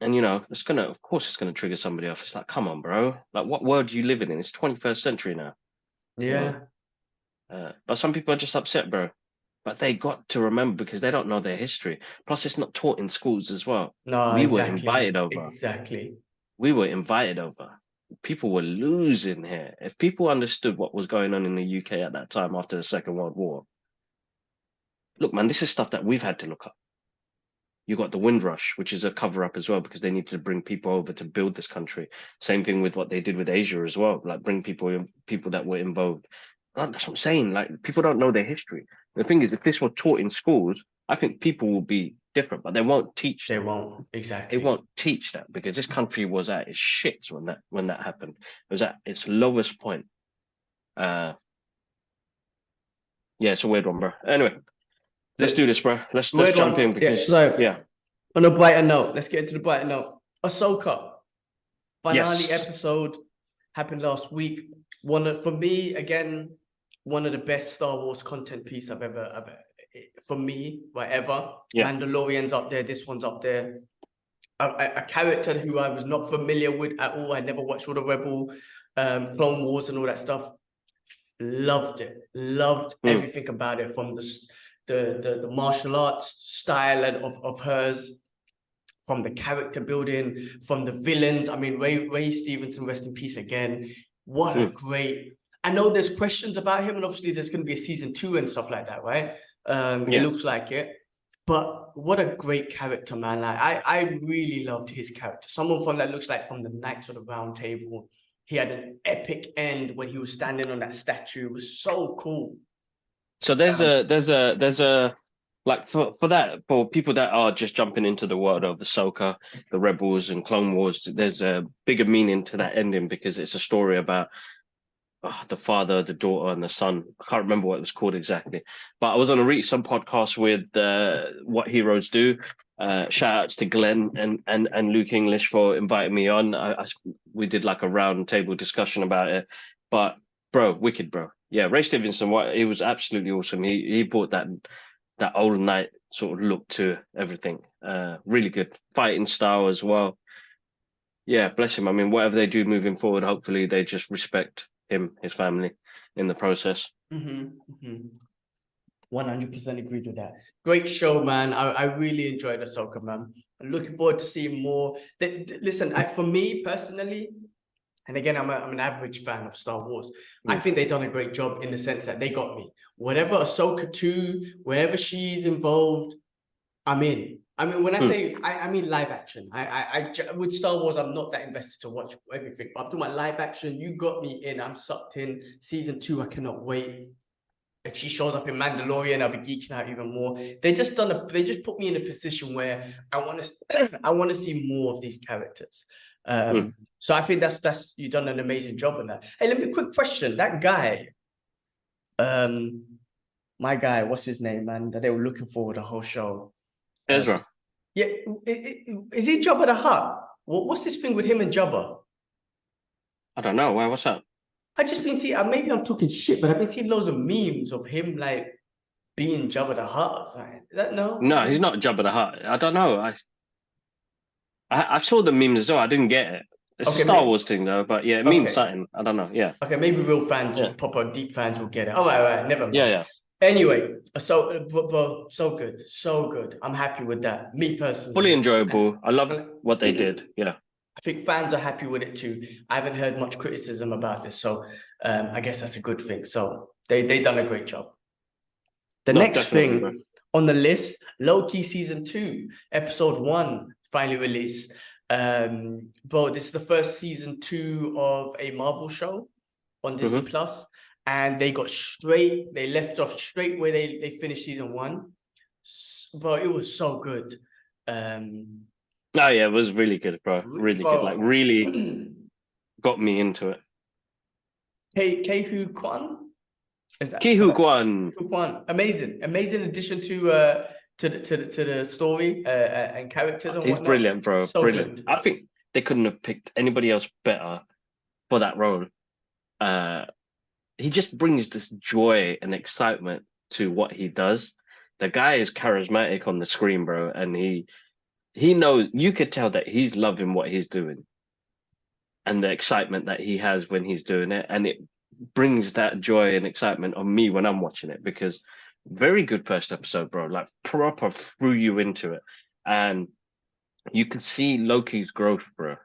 and it's gonna. Of course, it's gonna trigger somebody else. It's like, come on, bro. Like, what world are you living in? It's 21st century now. Yeah. But some people are just upset, bro. But they got to remember, because they don't know their history. Plus, it's not taught in schools as well. No, we were invited over. Exactly. We were invited over. People were losing here. If people understood what was going on in the UK at that time after the Second World War, look, man, this is stuff that we've had to look up. You got the Windrush, which is a cover-up as well, because they needed to bring people over to build this country. Same thing with what they did with Asia as well, like bring people that were involved. That's what I'm saying. Like, people don't know their history. The thing is, if this were taught in schools, I think people will be different, but they won't teach. They won't, exactly. They won't teach that, because this country was at its shits when that happened. It was at its lowest point. Yeah, it's a weird one, bro. Anyway, let's do this, bro. Let's jump in, because on a brighter note, let's get into the brighter note. Ahsoka finale episode happened last week. For me, again, one of the best Star Wars content piece I've ever for me, whatever. Yeah. Mandalorian's up there. This one's up there. A character who I was not familiar with at all. I never watched all the Rebel Clone Wars and all that stuff. Loved it. Loved everything about it, from the martial arts style of hers, from the character building, from the villains. I mean, Ray Stevenson, rest in peace again. What a great. I know there's questions about him, and obviously there's going to be a season 2 and stuff like that, right? It looks like it. But what a great character, man. Like I really loved his character. Someone from that looks like from the Knights of the Round Table. He had an epic end when he was standing on that statue. It was so cool. So there's a like for that, for people that are just jumping into the world of Ahsoka, the Rebels and Clone Wars, there's a bigger meaning to that ending, because it's a story about the father, the daughter, and the son. I can't remember what it was called exactly, but I was on a Reach Some podcast with What Heroes Do. Shout outs to Glenn and Luke English for inviting me on. We did like a round table discussion about it. But bro, wicked, bro. Yeah, Ray Stevenson, he was absolutely awesome. He brought that old knight sort of look to everything. Really good fighting style as well. Yeah, bless him. I mean, whatever they do moving forward, hopefully they just respect him, his family in the process. 100% agreed with that. Great show, man. I really enjoyed Ahsoka, man. I'm looking forward to seeing more. Listen, for me personally, and again, I'm an average fan of Star Wars. I think they've done a great job in the sense that they got me. Whatever Ahsoka 2, wherever she's involved, I'm in. I mean, when I say, I mean live action. I with Star Wars, I'm not that invested to watch everything. But I'm talking about live action. You got me in. I'm sucked in. Season 2, I cannot wait. If she shows up in Mandalorian, I'll be geeking out even more. They just put me in a position where I want to see more of these characters. So I think that's you've done an amazing job on that. Hey, let me quick question. That guy, my guy, what's his name, man? That they were looking for the whole show. Ezra. Yeah, is he Jabba the Hutt? What's this thing with him and Jabba? I don't know. Why? What's up? I just been seeing. Maybe I'm talking shit, but I've been seeing loads of memes of him like being Jabba the Hutt. Like, is that no? No, he's not Jabba the Hutt. I don't know. I saw the memes as well. I didn't get it. It's a Star Wars thing though, but yeah, it means something. I don't know. Yeah. Okay, maybe real fans, proper deep fans will get it. All right, never mind. Yeah. Anyway, so good, so good. I'm happy with that. Me personally, fully enjoyable. I love what they did. Yeah, I think fans are happy with it too. I haven't heard much criticism about this, so I guess that's a good thing. So they done a great job. The next thing on the list, Loki season 2, episode 1 finally released. Bro, this is the first season 2 of a Marvel show on Disney Plus. And they left off straight where they finished season 1. Bro, it was so good. Oh yeah, it was really good, bro. Really good. Like really got me into it. Ke-Huy Quan? Is that Ke-Huy Quan? Amazing addition to the story and characters and He's whatnot. brilliant, bro. So brilliant. Good. I think they couldn't have picked anybody else better for that role. He just brings this joy and excitement to what he does. The guy is charismatic on the screen, bro, and he knows. You could tell that he's loving what he's doing, and the excitement that he has when he's doing it, and it brings that joy and excitement on me when I'm watching it, because very good first episode, bro. Like proper threw you into it, and you could see Loki's growth, bro,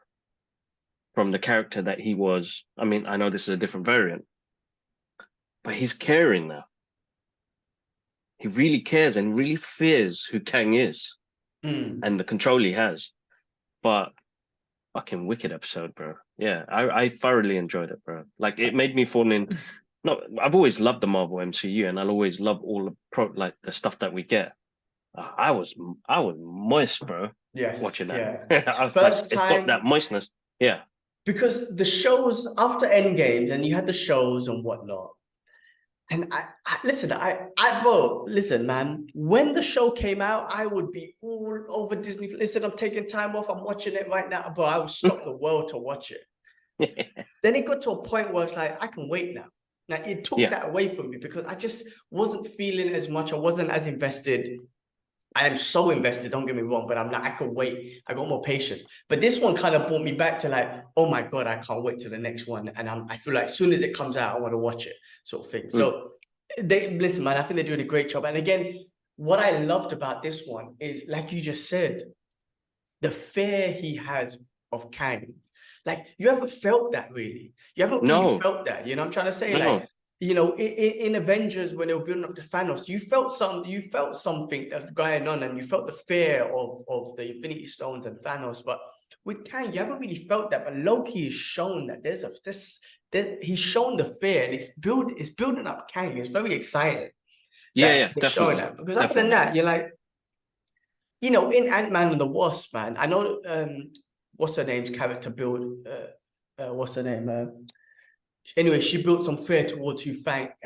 from the character that he was. I mean, I know this is a different variant, but he's caring now. He really cares and really fears who Kang is and the control he has. But fucking wicked episode, bro. Yeah, I thoroughly enjoyed it, bro. Like it made me fall in. No, I've always loved the Marvel MCU, and I'll always love all the the stuff that we get. I was moist, bro. Yes, watching that. Yeah. First time, it's got that moistness. Yeah. Because the shows after Endgame, and you had the shows and whatnot. And listen, man, when the show came out, I would be all over Disney. Listen, I'm taking time off. I'm watching it right now, bro. I would stop the world to watch it. Then it got to a point where it's like, I can wait now. Now, it took that away from me because I just wasn't feeling as much. I wasn't as invested I am so invested, don't get me wrong, but I'm like, I can wait. I got more patience. But this one kind of brought me back to like, oh my God, I can't wait to the next one. And I feel like as soon as it comes out, I want to watch it, sort of thing. So listen, man, I think they're doing a great job. And again, what I loved about this one is, like you just said, the fear he has of Kang. Like, you haven't felt that really. You haven't really felt that. You know what I'm trying to say? Like, you know, in Avengers, when they were building up to Thanos, you felt something that's going on, and you felt the fear of the Infinity Stones and Thanos. But with Kang, you haven't really felt that. But Loki has shown that he's shown the fear, and it's building up Kang. It's very exciting. Yeah, They're showing that, because other than that, you're like, you know, in Ant-Man and the Wasp, man, I know what's her name's character build, what's her name? Anyway, she built some fear towards who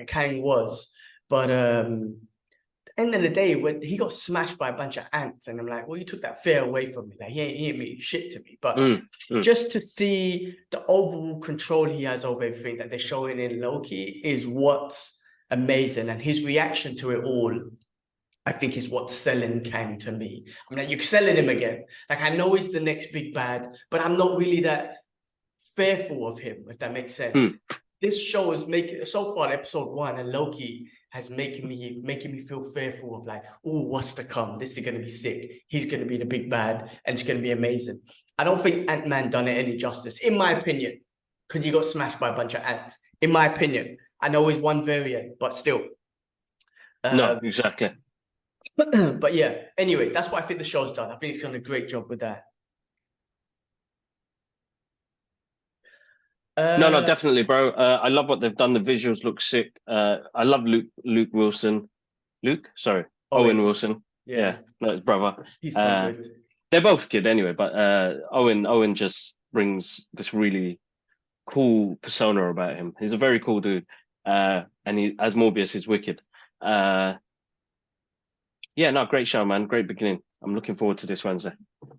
Kang was. But at the end of the day, when he got smashed by a bunch of ants, and I'm like, well, you took that fear away from me. Like, he ain't mean shit to me. But just to see the overall control he has over everything that they're showing in Loki is what's amazing. And his reaction to it all, I think, is what's selling Kang to me. I'm like, you're selling him again. Like, I know he's the next big bad, but I'm not really that fearful of him, if that makes sense. This show is making, so far, episode 1 and Loki has making me feel fearful of like, oh, what's to come? This is gonna be sick. He's gonna be the big bad, and it's gonna be amazing. I don't think Ant-Man done it any justice, in my opinion, because he got smashed by a bunch of ants. In my opinion, I know he's one variant, but still. No, exactly. But yeah, anyway, that's what I think the show's done. I think it's done a great job with that. No, definitely, bro. I love what they've done. The visuals look sick. I love Luke Wilson. Owen Wilson. Yeah, no, his brother. He's so good. They're both good anyway, but Owen just brings this really cool persona about him. He's a very cool dude. And he, as Morbius, he's wicked. Yeah, no, great show, man. Great beginning. I'm looking forward to this Wednesday.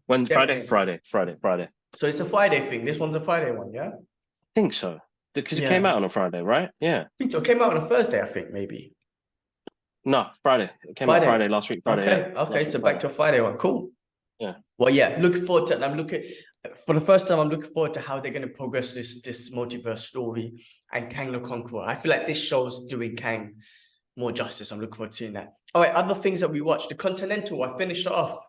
Friday. So it's a Friday thing. This one's a Friday one, yeah? I think so, because it came out on a Friday, right? Yeah. I think so. It came out on a Thursday, I think, maybe. No, Friday. It came out Friday last week. Friday. Okay. So back to a Friday one. Cool. Yeah. Well, yeah. Looking forward to it. For the first time, I'm looking forward to how they're going to progress this multiverse story and Kang the Conqueror. I feel like this show's doing Kang more justice. I'm looking forward to seeing that. All right. Other things that we watched. The Continental. I finished it off.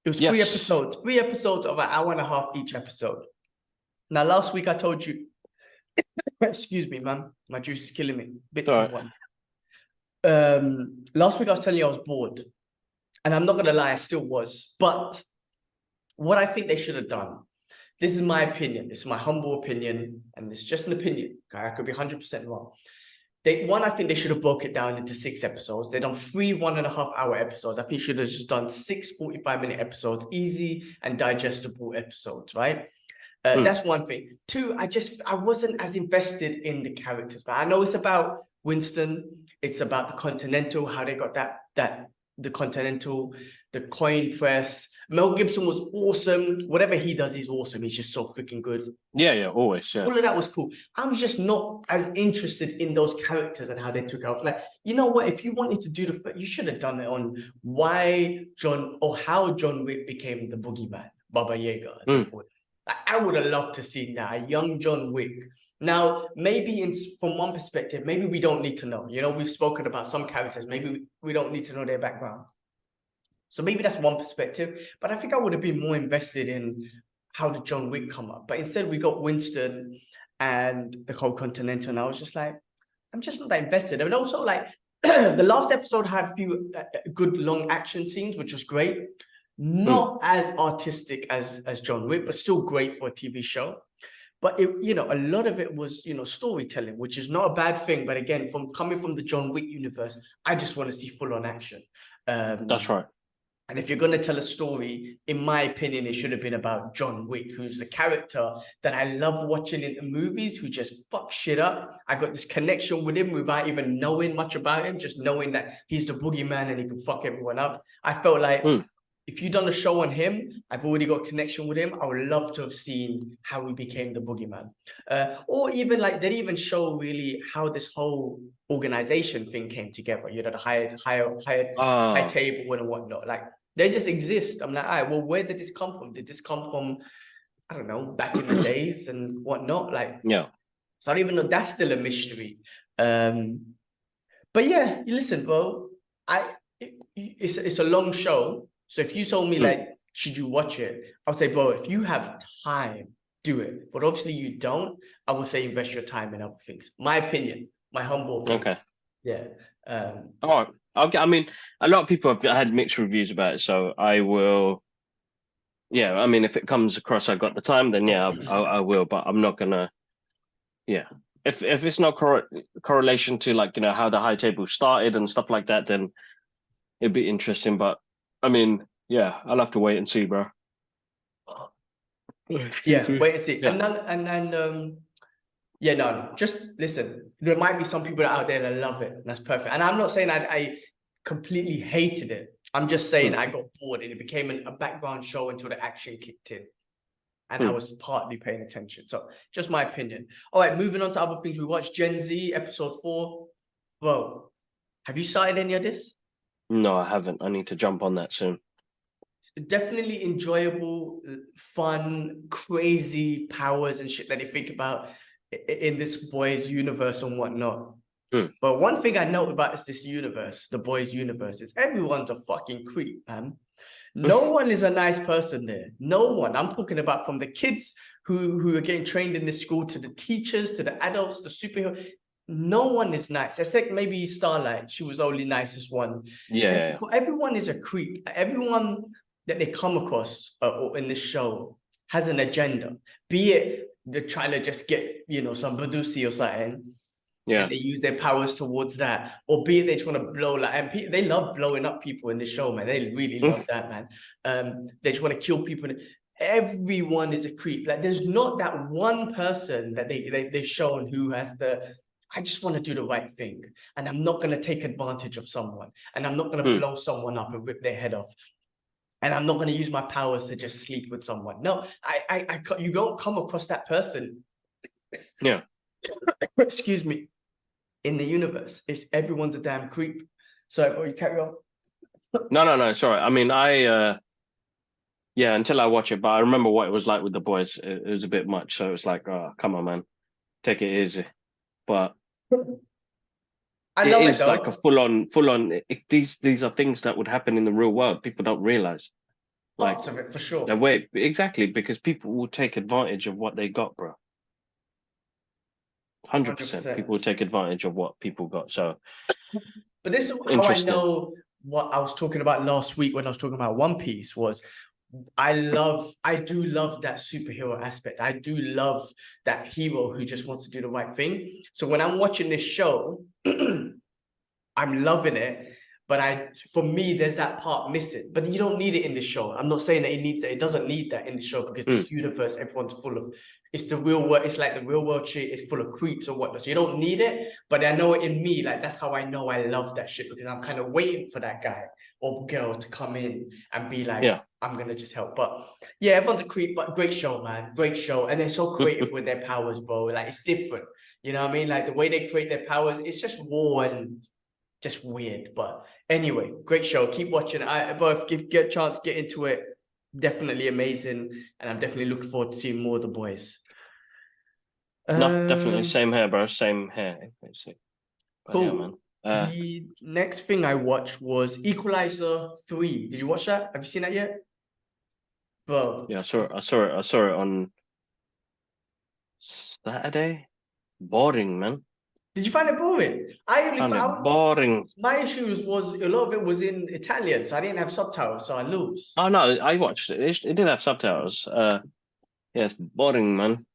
It was 3 episodes. 3 episodes of an hour and a half each episode. Now, last week I told you. Excuse me, man. My juice is killing me. Last week I was telling you I was bored. And I'm not going to lie, I still was. But what I think they should have done, this is my opinion. This is my humble opinion. And it's just an opinion. Okay? I could be 100% wrong. I think they should have broke it down into 6 episodes. They've done 3 1.5-hour episodes. I think should have just done 6 45-minute episodes. Easy and digestible episodes, right? That's one thing. 2, I wasn't as invested in the characters, but I know it's about Winston. It's about the Continental, how they got the Continental, the coin press. Mel Gibson was awesome. Whatever he does is awesome. He's just so freaking good. Yeah, always. Yeah. All of that was cool. I was just not as interested in those characters and how they took off. Like, you know what? If you wanted to do you should have done it on how John Wick became the boogeyman, Baba Yaga. I would have loved to see that, a young John Wick. Now, maybe from one perspective, maybe we don't need to know. You know, we've spoken about some characters. Maybe we don't need to know their background. So maybe that's one perspective. But I think I would have been more invested in how did John Wick come up. But instead, we got Winston and the whole Continental. And I was just like, I'm just not that invested. And also, like, the last episode had a few good long action scenes, which was great. Not as artistic as John Wick, but still great for a TV show. But a lot of it was, storytelling, which is not a bad thing. But again, coming from the John Wick universe, I just want to see full on action. That's right. And if you're going to tell a story, in my opinion, it should have been about John Wick, who's the character that I love watching in the movies, who just fucks shit up. I got this connection with him without even knowing much about him, just knowing that he's the boogeyman and he can fuck everyone up. I felt like if you've done a show on him, I've already got a connection with him. I would love to have seen how he became the boogeyman. Or even like they didn't even show really how this whole organization thing came together. You know, the high table and whatnot. Like they just exist. I'm like, all right, well, where did this come from? Did this come from, I don't know, back in the days and whatnot? Like, yeah. so I don't even know. That's still a mystery. But yeah, listen, bro. It's a long show. So if you told me like, should you watch it? I would say, bro, if you have time, do it. But obviously you don't. I would say invest your time in other things. My opinion, my humble opinion. Okay. Yeah. All right. Okay. I mean, a lot of people have had mixed reviews about it, so I will. Yeah. I mean, if it comes across, I got the time, then yeah, I will. But I'm not gonna. Yeah. If it's no correlation to like how the high table started and stuff like that, then it'd be interesting. But I mean, yeah, I'll have to wait and see, bro. Yeah, wait and see. Yeah. Yeah, no, just listen. There might be some people out there that love it, and that's perfect. And I'm not saying I completely hated it. I'm just saying I got bored and it became a background show until the action kicked in. And I was partly paying attention. So just my opinion. All right, moving on to other things. We watched Gen Z episode 4. Bro, have you started any of this? No, I haven't. I need to jump on that soon. Definitely enjoyable, fun, crazy powers and shit that they think about in this boys' universe and whatnot. But one thing I know about this universe, the boys' universe, is everyone's a fucking creep, man. No one is a nice person there. No one. I'm talking about from the kids who are getting trained in this school to the teachers, to the adults, the superheroes. No one is nice, except maybe Starlight. She was the only nicest one. Yeah. Everyone is a creep. Everyone that they come across in this show has an agenda. Be it they're trying to just get, some Badusi or something. Yeah. And they use their powers towards that. Or be it they just want to blow, and they love blowing up people in the show, man. They really love that, man. They just want to kill people. Everyone is a creep. Like, there's not that one person that they've shown who has I just want to do the right thing. And I'm not going to take advantage of someone. And I'm not going to blow someone up and rip their head off. And I'm not going to use my powers to just sleep with someone. No, you don't come across that person. Yeah. Excuse me. In the universe, everyone's a damn creep. So, you carry on. No. Sorry. I mean, until I watch it, but I remember what it was like with the boys. It was a bit much, so it's like, oh, come on, man, take it easy. But I know it is like a full on. These are things that would happen in the real world. People don't realize. Lots of it for sure. The way exactly because people will take advantage of what they got, bro. 100%. People will take advantage of what people got. So, but this is how I know what I was talking about last week when I was talking about One Piece was I do love that superhero aspect. I do love that hero who just wants to do the right thing. So when I'm watching this show, I'm loving it. But for me, there's that part missing. But you don't need it in the show. I'm not saying that it doesn't need that in the show because this universe, everyone's full of, it's the real world. It's like the real world shit. It's full of creeps or whatnot. So you don't need it. But I know in me, like that's how I know I love that shit because I'm kind of waiting for that guy or girl to come in and be like, I'm gonna just help. But yeah, everyone's a creep. But great show, man. Great show. And they're so creative with their powers, bro. Like it's different. You know what I mean? Like the way they create their powers, it's just raw and just weird. But anyway, great show. Keep watching. Get a chance to get into it. Definitely amazing. And I'm definitely looking forward to seeing more of the boys. No, definitely. Same here, bro. Same here. Cool. Yeah, man. The next thing I watched was Equalizer 3. Did you watch that? Have you seen that yet? Bro. Yeah, I saw it on Saturday. Boring, man. Did you find it boring? I found it boring. My issue was a lot of it was in Italian, so I didn't have subtitles, so I lose. Oh no, I watched it. It did have subtitles. It's boring, man.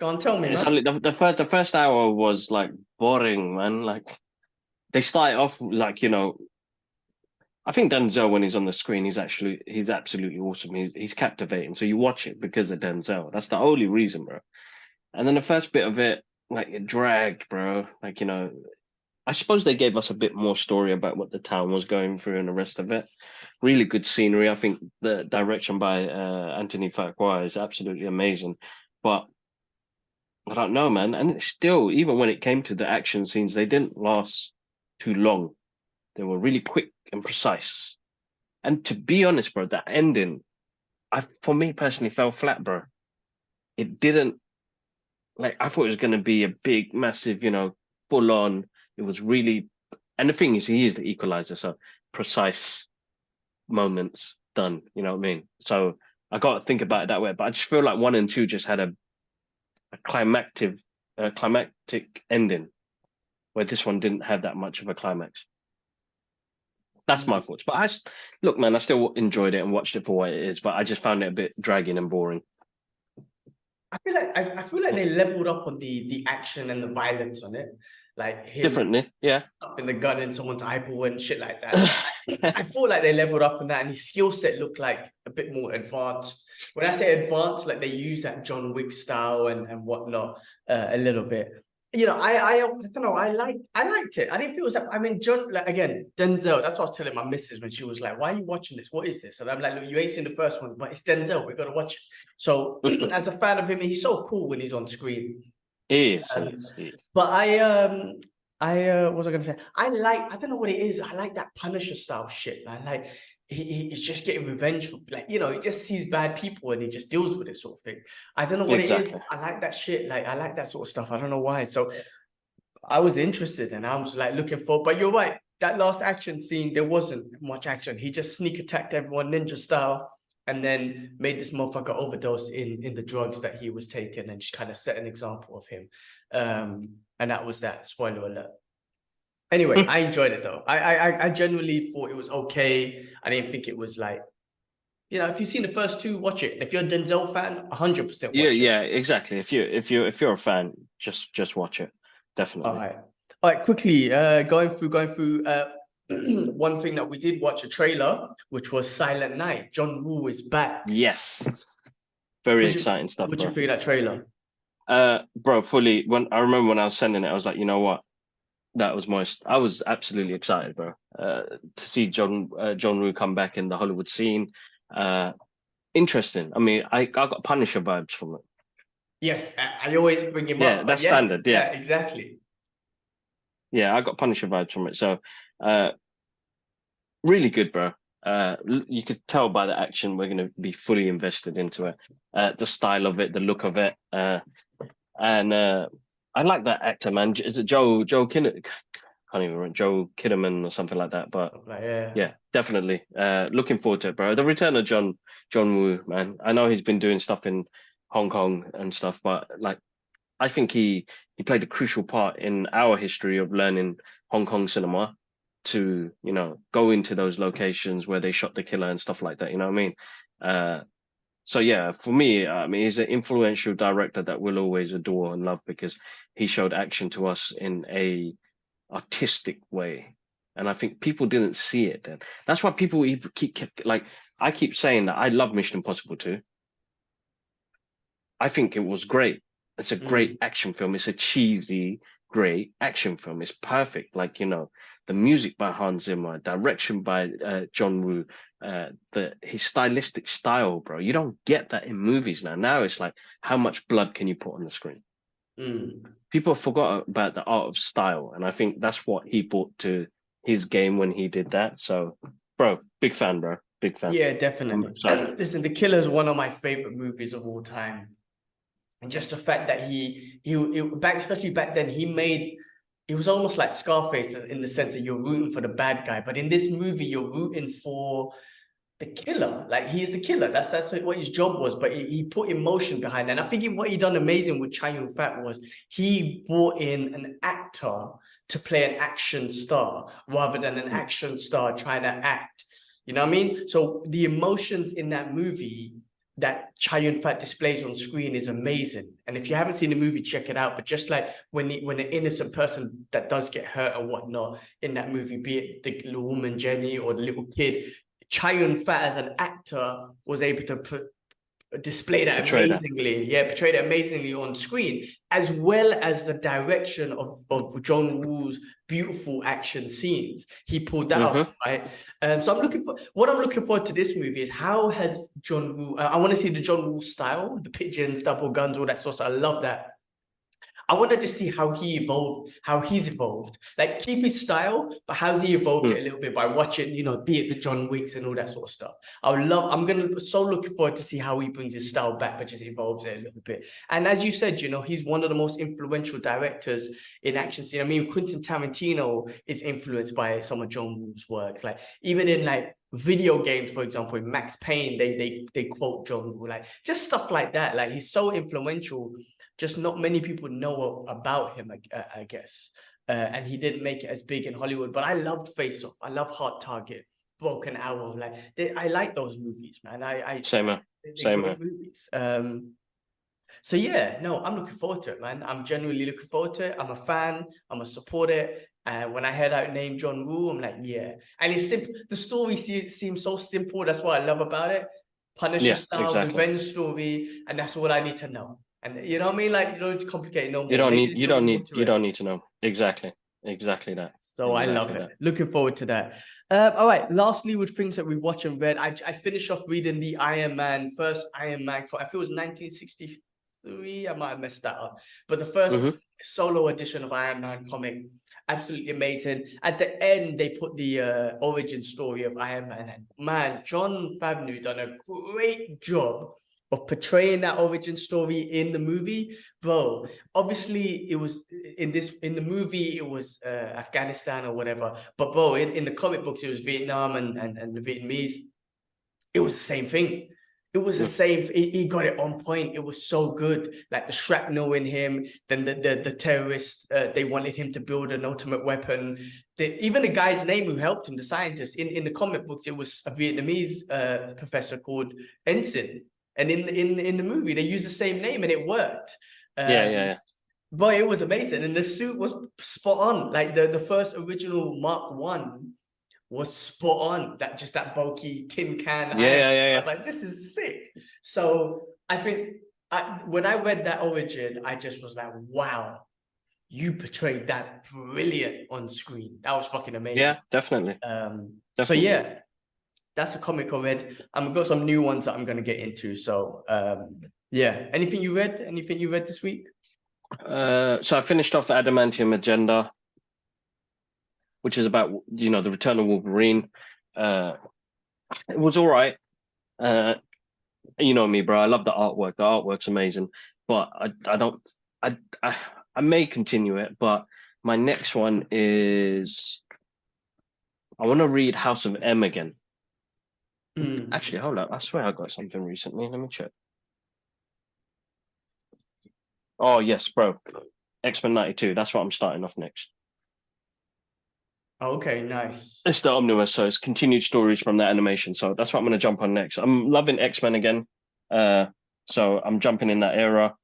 Go on, tell me, it's man. Only the first hour was like boring, man. Like they started off like I think Denzel when he's on the screen, he's absolutely awesome. He's captivating. So you watch it because of Denzel. That's the only reason, bro. And then the first bit of it, like it dragged, bro. Like I suppose they gave us a bit more story about what the town was going through and the rest of it. Really good scenery. I think the direction by Anthony Fuqua is absolutely amazing. But I don't know, man. And still, even when it came to the action scenes, they didn't last too long. They were really quick and precise. And to be honest, bro, that ending, for me personally, fell flat, bro. It didn't, like, I thought it was going to be a big, massive, full on. It was really, and the thing is, he is the equalizer, so precise moments done. You know what I mean? So I got to think about it that way. But I just feel like 1 and 2 just had a climactic ending, where this one didn't have that much of a climax. That's my thoughts. But look, man, I still enjoyed it and watched it for what it is. But I just found it a bit dragging and boring. I feel like they leveled up on the action and the violence on it, like him Differently, yeah. in the gun in someone's eyeball and shit like that. I feel like they leveled up on that, and his skill set looked like a bit more advanced. When I say advanced, like they use that John Wick style and whatnot a little bit. I don't know. I liked it. I didn't feel it was that. I mean, John, like, again, Denzel. That's what I was telling my missus when she was like, "Why are you watching this? What is this?" And I'm like, "Look, you ain't seen the first one, but it's Denzel. We got to watch it." So, as a fan of him, he's so cool when he's on screen. He is. But what was I gonna say? I don't know what it is. I like that Punisher style shit, man. Like he's just getting revenge for, like, he just sees bad people and he just deals with it, sort of thing. I don't know what it is. I like that shit. Like I like that sort of stuff. I don't know why. So I was interested and I was like looking for. But you're right. That last action scene, there wasn't much action. He just sneak attacked everyone ninja style, and then made this motherfucker overdose in the drugs that he was taking, and just kind of set an example of him. And that was that. Spoiler alert. Anyway, I enjoyed it though. I genuinely thought it was okay. I didn't think it was like, if you've seen the first two, watch it. If you're a Denzel fan, 100% watch it. Yeah, exactly. If you're a fan, just watch it. Definitely. All right. Quickly, going through. One thing that we did watch a trailer, which was Silent Night. John Woo is back. Yes, very exciting stuff. What do you think of that trailer? Bro, fully. I remember when I was sending it, I was like, you know what? That was I was absolutely excited, bro. To see John Woo come back in the Hollywood scene. Interesting. I mean, I got Punisher vibes from it. Yes, I always bring him up. Yeah, that's standard. Yeah, exactly. Yeah, I got Punisher vibes from it. So, really good, bro. You could tell by the action we're going to be fully invested into it. The style of it, the look of it, and I like that actor, man. Is it Joe Kinnaman? Can't even remember, Joe Kinnaman or something like that. But yeah, definitely. Looking forward to it, bro. The return of John Woo, man. I know he's been doing stuff in Hong Kong and stuff, but like, I think he played a crucial part in our history of learning Hong Kong cinema to, go into those locations where they shot The Killer and stuff like that. You know what I mean? So yeah, for me, I mean, he's an influential director that we'll always adore and love because he showed action to us in a artistic way, and I think people didn't see it then. That's why people keep like, I keep saying that I love Mission Impossible 2. I think it was great. It's a great action film. It's a cheesy, great action film. It's perfect. Like, the music by Hans Zimmer, direction by John Woo, his stylistic style, bro. You don't get that in movies now. Now it's like, how much blood can you put on the screen? People forgot about the art of style, and I think that's what he brought to his game when he did that. So, bro, big fan, bro. Big fan. Yeah, definitely. Listen, The Killer is one of my favorite movies of all time. And just the fact that especially back then, it was almost like Scarface in the sense that you're rooting for the bad guy. But in this movie, you're rooting for the killer. Like, he's the killer. That's what his job was. But he put emotion behind it. And I think what he done amazing with Chow Yun-fat was he brought in an actor to play an action star rather than an action star trying to act. You know what I mean? So the emotions in that movie that Chow Yun-fat displays on screen is amazing. And if you haven't seen the movie, check it out. But just like when an innocent person that does get hurt or whatnot in that movie, be it the little woman Jenny or the little kid, Chow Yun-fat as an actor was able to displayed it Portray that. amazingly. Yeah, portrayed it amazingly on screen, as well as the direction of John Woo's beautiful action scenes. He pulled that off, right? So I'm looking forward to this movie is how has John Woo. I want to see the John Woo style, the pigeons, double guns, all that sort of stuff. I love that. I wanted to see how he's evolved. Like keep his style, but how's he evolved it a little bit by watching, be it the John Wicks and all that sort of stuff. I'm so looking forward to see how he brings his style back, but just evolves it a little bit. And as you said, he's one of the most influential directors in action scene. I mean, Quentin Tarantino is influenced by some of John Woo's work. Like even in like video games, for example, in Max Payne, they quote John Woo, like just stuff like that. Like he's so influential. Just not many people know about him, I guess. And he didn't make it as big in Hollywood. But I loved Face Off. I love Hard Target, Broken Arrow. Like I like those movies, man. Same man. Movies. So yeah, no, I'm looking forward to it, man. I'm genuinely looking forward to it. I'm a fan. I'm a supporter. And when I heard that name John Woo, I'm like, yeah. And it's simple. The story seems so simple. That's what I love about it. Punisher style, revenge story, and that's what I need to know. And you know what I mean? Like you don't complicate no more. You don't need to know. Exactly that. So I love it. Looking forward to that. All right. Lastly, with things that we watch and read, I finished off reading the first Iron Man. I feel it was 1963. I might have messed that up, but the first solo edition of Iron Man comic, absolutely amazing. At the end, they put the origin story of Iron Man, and man, Jon Favreau done a great job of portraying that origin story in the movie, bro. Obviously, it was in the movie, it was Afghanistan or whatever. But bro, in the comic books, it was Vietnam and the Vietnamese. It was the same thing. It was the same. He got it on point. It was so good. Like the shrapnel in him. Then the terrorists. They wanted him to build an ultimate weapon. Even the guy's name who helped him, the scientist in the comic books, it was a Vietnamese professor called Ensign. And in the movie, they used the same name and it worked. Yeah. But it was amazing. And the suit was spot on. Like the first original Mark 1 was spot on. That bulky tin can. Yeah. I was like, this is sick. So I think when I read that origin, I just was like, wow, you portrayed that brilliant on screen. That was fucking amazing. Yeah, definitely. So yeah. That's a comic I read. I've got some new ones that I'm going to get into. So, yeah. Anything you read? Anything you read this week? So I finished off Adamantium Agenda, which is about, the return of Wolverine. It was all right. You know me, bro. I love the artwork. The artwork's amazing. But I may continue it. But my next one is, I want to read House of M again. Actually, hold up. I swear I got something recently. Let me check. Oh, yes, bro. X-Men 92. That's what I'm starting off next. Okay, nice. It's the omnibus, so it's continued stories from the animation. So that's what I'm going to jump on next. I'm loving X-Men again. So I'm jumping in that era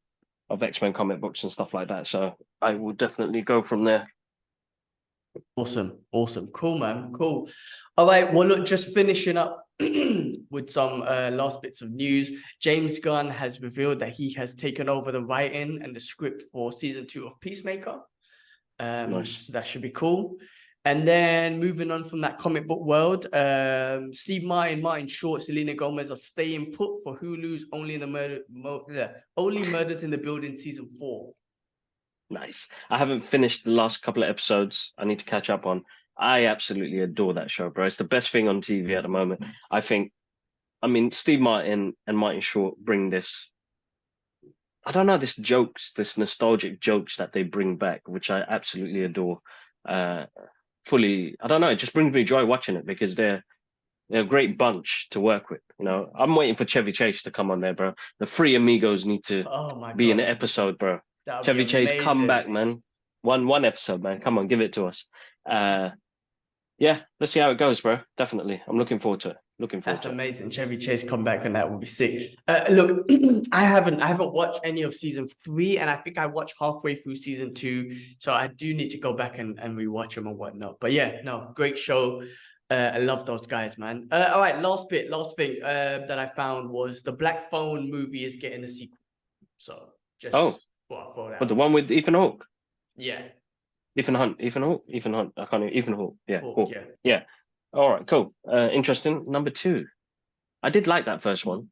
of X-Men comic books and stuff like that. So I will definitely go from there. Awesome. Cool, man. Cool. All right. Well, look, just finishing up with some last bits of news. James Gunn has revealed that he has taken over the writing and the script for season 2 of Peacemaker. Nice. So that should be cool. And then moving on from that comic book world, Steve Martin Short, Selena Gomez are staying put for Hulu's Only Murders in the Building season 4. Nice. I haven't finished the last couple of episodes. I need to catch up on. I absolutely adore that show, bro. It's the best thing on TV at the moment. Steve Martin and Martin Short bring this, I don't know, this nostalgic jokes that they bring back, which I absolutely adore. Fully, I don't know, it just brings me joy watching it because they're a great bunch to work with. I'm waiting for Chevy Chase to come on there, bro. The three amigos need to be in an episode, bro. Chevy Chase, come back, man. One episode, man. Come on, give it to us. Yeah, let's see how it goes, bro. Definitely. I'm looking forward to it. That's amazing. Chevy Chase come back and that will be sick. Look, I haven't watched any of season 3, and I think I watched halfway through season 2. So I do need to go back and rewatch them and whatnot. But yeah, no, great show. I love those guys, man. All right, last thing that I found was the Black Phone movie is getting a sequel. So just throw that but the out. one with Ethan Hawke. Yeah. Ethan Hunt. I can't know. Ethan Hawke. Yeah. Hawke. Yeah. Yeah. All right. Cool. Interesting. Number 2. I did like that first one.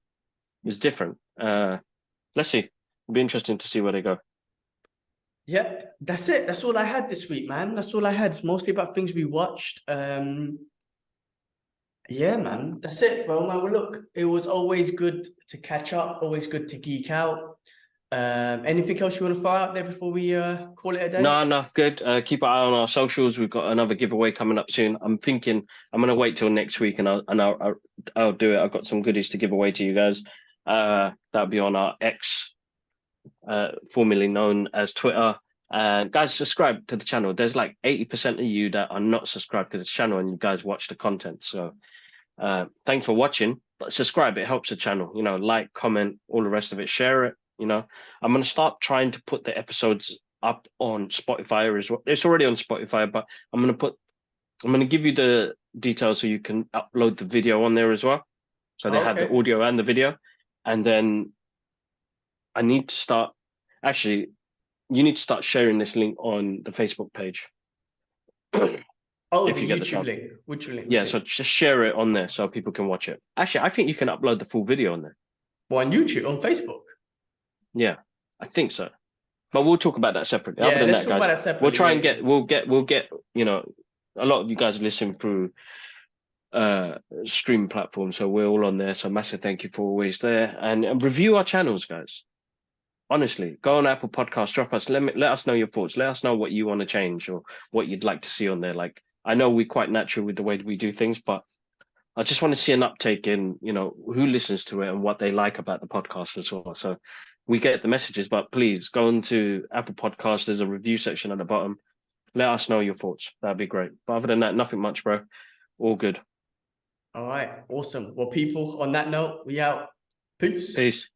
It was different. Let's see. It'll be interesting to see where they go. Yeah, that's it. That's all I had this week, man. That's all I had. It's mostly about things we watched. Yeah, man. That's it. Well, man, well, look, it was always good to catch up, always good to geek out. Anything else you want to throw out there before we call it a day? No, good. Keep an eye on our socials. We've got another giveaway coming up soon. I'm thinking I'm gonna wait till next week and I'll do it. I've got some goodies to give away to you guys. That'll be on our X, formerly known as Twitter. And guys, subscribe to the channel. There's like 80% of you that are not subscribed to the channel, and you guys watch the content. So thanks for watching. But subscribe, it helps the channel. You know, like, comment, all the rest of it. Share it. You know, I'm gonna start trying to put the episodes up on Spotify as well. It's already on Spotify, but I'm gonna give you the details so you can upload the video on there as well. So they have the audio and the video. And then I need to start, actually, you need to start sharing this link on the Facebook page. Oh, if the you get YouTube the link. Which link? Yeah, so just share it on there so people can watch it. Actually, I think you can upload the full video on there. Well, on YouTube, on Facebook. Yeah, I think so. But we'll talk about that separately. Yeah, Other than let's that, talk guys, about that separately. we'll try and we'll get, you know, a lot of you guys listen through stream platforms, so we're all on there. So massive thank you for always there, and review our channels, guys. Honestly, go on Apple Podcasts, drop us, let us know your thoughts. Let us know what you want to change or what you'd like to see on there. Like, I know we're quite natural with the way we do things, but I just want to see an uptake in, you know, who listens to it and what they like about the podcast as well. So we get the messages, but please go into Apple Podcasts. There's a review section at the bottom. Let us know your thoughts. That'd be great. But other than that, nothing much, bro. All good. All right. Awesome. Well, people, on that note, we out. Peace. Peace.